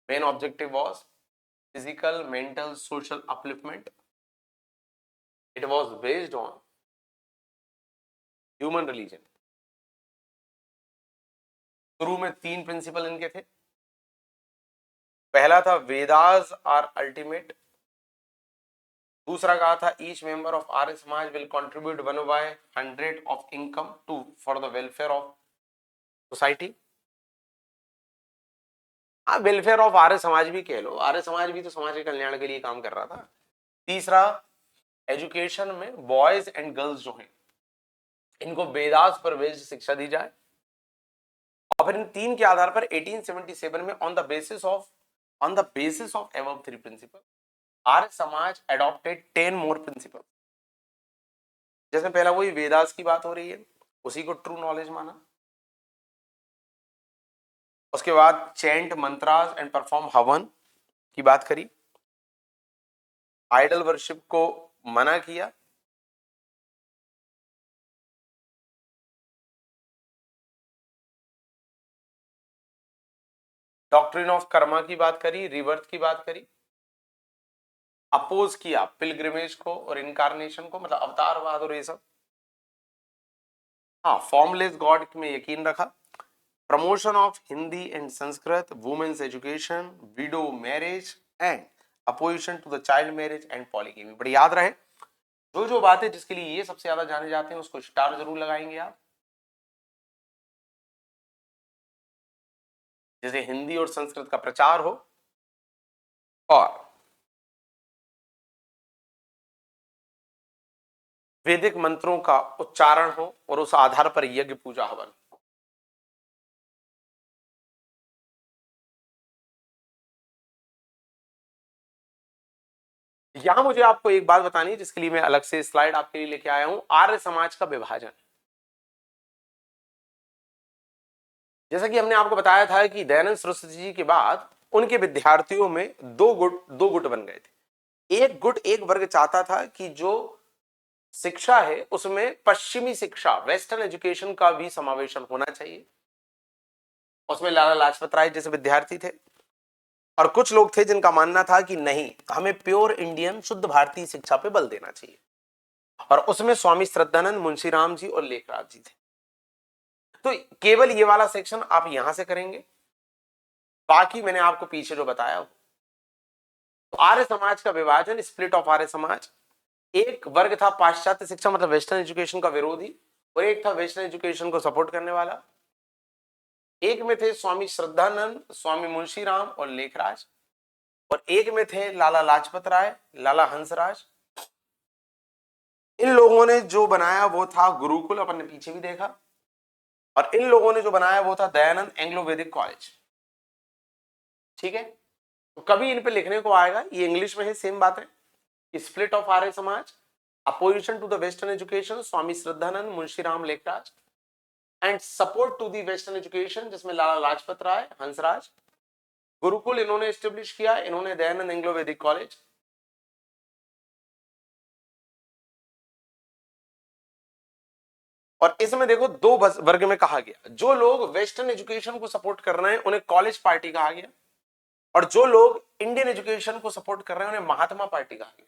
Main objective was physical, mental, social upliftment. It was based on human religion. शुरू में 3 प्रिंसिपल इनके थे। पहला था वेदास आर अल्टीमेट। दूसरा कहा था each member of Arya Samaj will contribute 1/100 of income to for the welfare of society. हाँ, वेलफेयर ऑफ आर्य समाज भी कह लो, आर्य समाज भी तो समाज के कल्याण के लिए काम कर रहा था। तीसरा, एजुकेशन में बॉयज एंड गर्ल्स जो हैं इनको वेदास पर बेस्ड शिक्षा दी जाए। और फिर इन 3 के आधार पर 1877 में on the basis of above 3 principle Arya Samaj adopted 10 more principal. जैसे पहला वही वेदास की बात हो रही है, उसी को ट्रू नॉलेज माना। उसके बाद चैंट मंत्रास एंड परफॉर्म हवन की बात करी। आइडल वर्शिप को मना किया। डॉक्ट्रिन ऑफ कर्मा की बात करी, रिवर्थ की बात करी। अपोज किया पिलग्रिमेज को और इनकारनेशन को, मतलब अवतारवाद और ये सब। हाँ, फॉर्मलेस गॉड में यकीन रखा। Promotion of Hindi and Sanskrit, women's education, widow marriage and opposition to the child marriage and polygamy. बड़ी याद रहे, जो जो बातें जिसके लिए ये सबसे ज्यादा जाने जाते हैं उसको स्टार जरूर लगाएंगे आप। जैसे हिंदी और संस्कृत का प्रचार हो, और वैदिक मंत्रों का उच्चारण हो और उस आधार पर यज्ञ पूजा हवन। यहां मुझे आपको एक बात बतानी है जिसके लिए मैं अलग से स्लाइड आपके लिए लेके आया हूं, आर्य समाज का विभाजन। जैसा कि हमने आपको बताया था कि दयानंद सरस्वती जी के बाद उनके विद्यार्थियों में दो गुट बन गए थे। एक गुट, एक वर्ग चाहता था कि जो शिक्षा है उसमें पश्चिमी शिक्षा, वेस्टर्न एजुकेशन का भी समावेशन होना चाहिए। उसमें लाला लाजपत राय जैसे विद्यार्थी थे। और कुछ लोग थे जिनका मानना था कि नहीं, हमें प्योर इंडियन शुद्ध भारतीय शिक्षा पे बल देना चाहिए। और उसमें स्वामी श्रद्धानंद, मुंशीराम जी और लेखराज जी थे। तो केवल ये वाला सेक्शन आप यहां से करेंगे, बाकी मैंने आपको पीछे जो बताया। तो आर्य समाज का विभाजन, स्प्लिट ऑफ आर्य समाज, एक वर्ग था पाश्चात्य शिक्षा मतलब वेस्टर्न एजुकेशन का विरोधी, और एक था वेस्टर्न एजुकेशन को सपोर्ट करने वाला। एक में थे स्वामी श्रद्धानंद, स्वामी मुंशीराम और लेखराज, और एक में थे लाला लाजपत राय, लाला हंसराज। इन लोगों ने जो बनाया वो था गुरुकुल, अपन ने पीछे भी देखा। और इन लोगों ने जो बनाया वो था दयानंद एंग्लो वैदिक कॉलेज। ठीक है, तो कभी इन पे लिखने को आएगा, ये इंग्लिश में है, सेम बात है। Split of Arya Samaj, opposition to the western education, Swami Shraddhanand, Munshiram, Lekhraj, and support to the western education जिसमें लाला लाजपत राय, हंसराज। गुरुकुल इन्होंने एस्टेब्लिश किया, इन्होंने दयानंद एंग्लो वैदिक कॉलेज। और इसमें देखो दो वर्ग में कहा गया, जो लोग वेस्टर्न एजुकेशन को सपोर्ट कर रहे हैं उन्हें कॉलेज पार्टी कहा गया, और जो लोग इंडियन एजुकेशन को सपोर्ट कर रहे हैं उन्हें महात्मा पार्टी कहा गया।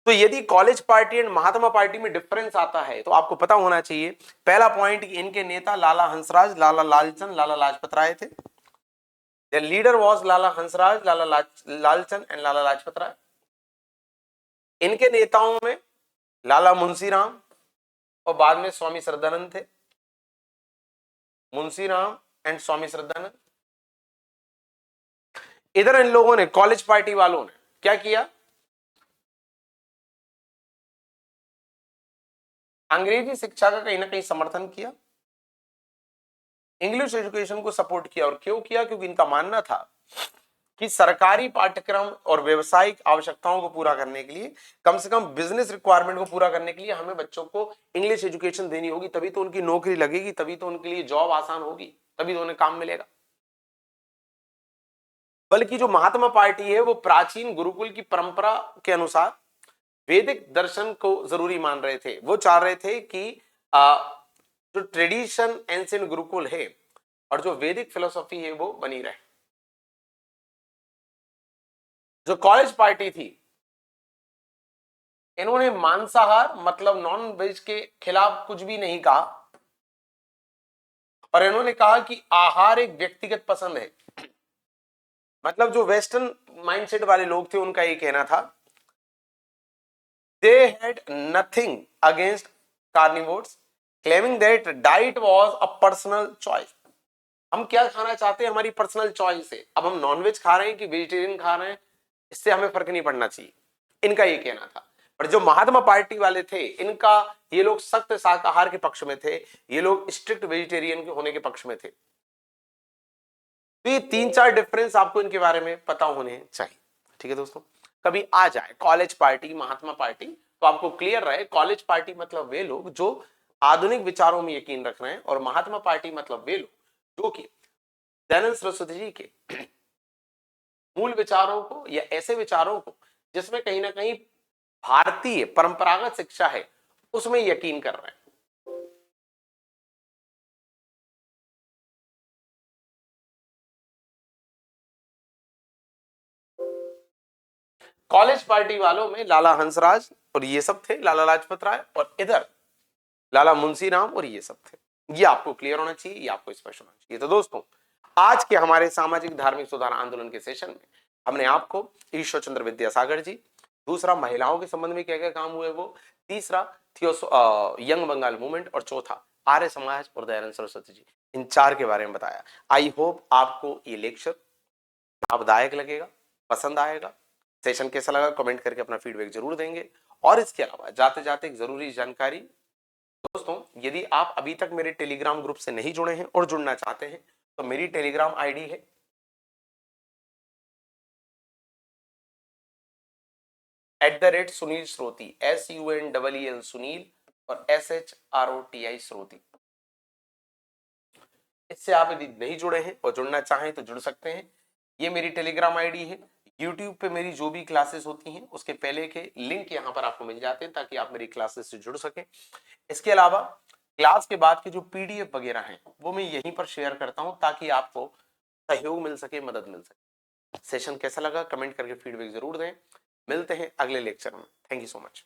तो यदि college party and Mahatma party में डिफरेंस आता है तो आपको पता होना चाहिए। पहला पॉइंट, इनके नेता लाला हंसराज, लाला लालचंद, लाला लाजपत राय थे। The leader was Lala Hansraj, Lalchand and Lala Lajpat Rai. इनके नेताओं में लाला मुंशीराम और बाद में स्वामी श्रद्धानंद थे। मुंशीराम एंड स्वामी श्रद्धानंद। इधर इन लोगों ने, कॉलेज पार्टी वालों ने क्या किया, अंग्रेजी शिक्षा का कहीं ना कहीं समर्थन किया, इंग्लिश एजुकेशन को सपोर्ट किया। और क्यों किया? क्योंकि इनका मानना था कि सरकारी पाठ्यक्रम और व्यवसायिक आवश्यकताओं को पूरा करने के लिए, कम से कम बिजनेस रिक्वायरमेंट को पूरा करने के लिए हमें बच्चों को इंग्लिश एजुकेशन देनी होगी, तभी तो उनकी नौकरी लगेगी, तभी तो उनके लिए जॉब आसान होगी, तभी तो उन्हें काम मिलेगा। बल्कि जो महात्मा पार्टी है वो प्राचीन गुरुकुल की परंपरा के अनुसार वैदिक दर्शन को जरूरी मान रहे थे। वो चाह रहे थे कि जो ट्रेडिशन एंशिएंट गुरुकुल है और जो वैदिक फिलोसॉफी है वो बनी रहे। जो कॉलेज पार्टी थी, इन्होंने मांसाहार मतलब नॉन वेज के खिलाफ कुछ भी नहीं कहा, और इन्होंने कहा कि आहार एक व्यक्तिगत पसंद है। मतलब जो वेस्टर्न माइंडसेट वाले लोग थे उनका ये कहना था, they had nothing against carnivores, claiming that diet was a personal choice। हम क्या खाना चाहते हैं हमारी पर्सनल चॉइस है। अब हम नॉनवेज खा रहे हैं कि वेजिटेरियन खा रहे हैं, इससे हमें फर्क नहीं पड़ना चाहिए, इनका ये कहना था। पर जो महात्मा पार्टी वाले थे, इनका, ये लोग सख्त शाकाहार के पक्ष में थे, ये लोग स्ट्रिक्ट वेजिटेरियन के होने के पक्ष में थे। तो ये तीन चार डिफरेंस आपको इनके बारे में पता होने चाहिए। ठीक है दोस्तों, कभी आ जाए कॉलेज पार्टी, महात्मा पार्टी, तो आपको क्लियर रहे कॉलेज पार्टी मतलब वे लोग जो आधुनिक विचारों में यकीन रख रहे हैं, और महात्मा पार्टी मतलब वे लोग जो कि दयानंद सरस्वती जी के मूल विचारों को या ऐसे विचारों को जिसमें कहीं ना कहीं भारतीय परंपरागत शिक्षा है उसमें यकीन कर रहे हैं। कॉलेज पार्टी वालों में लाला हंसराज और ये सब थे, लाला लाजपत राय, और इधर लाला मुंशीराम और ये सब थे। ये आपको क्लियर होना चाहिए, ये आपको स्पष्ट होना चाहिए। तो दोस्तों, आज के हमारे सामाजिक धार्मिक सुधार आंदोलन के सेशन में हमने आपको ईश्वर चंद्र विद्यासागर जी, दूसरा महिलाओं के संबंध में क्या क्या काम हुए वो, तीसरा यंग बंगाल मूवमेंट, और चौथा आर्य समाज और दयानंद सरस्वती जी, इन चार के बारे में बताया। आई होप आपको ये लेक्चर लाभदायक लगेगा, पसंद आएगा। सेशन कैसा लगा कमेंट करके अपना फीडबैक जरूर देंगे। और इसके अलावा जाते जाते एक जरूरी जानकारी दोस्तों, यदि आप अभी तक मेरे टेलीग्राम ग्रुप से नहीं जुड़े हैं और जुड़ना चाहते हैं तो मेरी टेलीग्राम आईडी है @सुनील श्रोती, SUNEEL सुनील और SHROTI श्रोती। इससे आप यदि नहीं जुड़े हैं और जुड़ना चाहें तो जुड़ सकते हैं। ये मेरी टेलीग्राम आईडी है। यूट्यूब पे मेरी जो भी क्लासेस होती हैं उसके पहले के लिंक यहाँ पर आपको मिल जाते हैं ताकि आप मेरी क्लासेस से जुड़ सकें। इसके अलावा क्लास के बाद के जो PDF वगैरह हैं वो मैं यहीं पर शेयर करता हूं ताकि आपको सहयोग मिल सके, मदद मिल सके। सेशन कैसा लगा कमेंट करके फीडबैक जरूर दें। मिलते हैं अगले लेक्चर में। Thank you so much.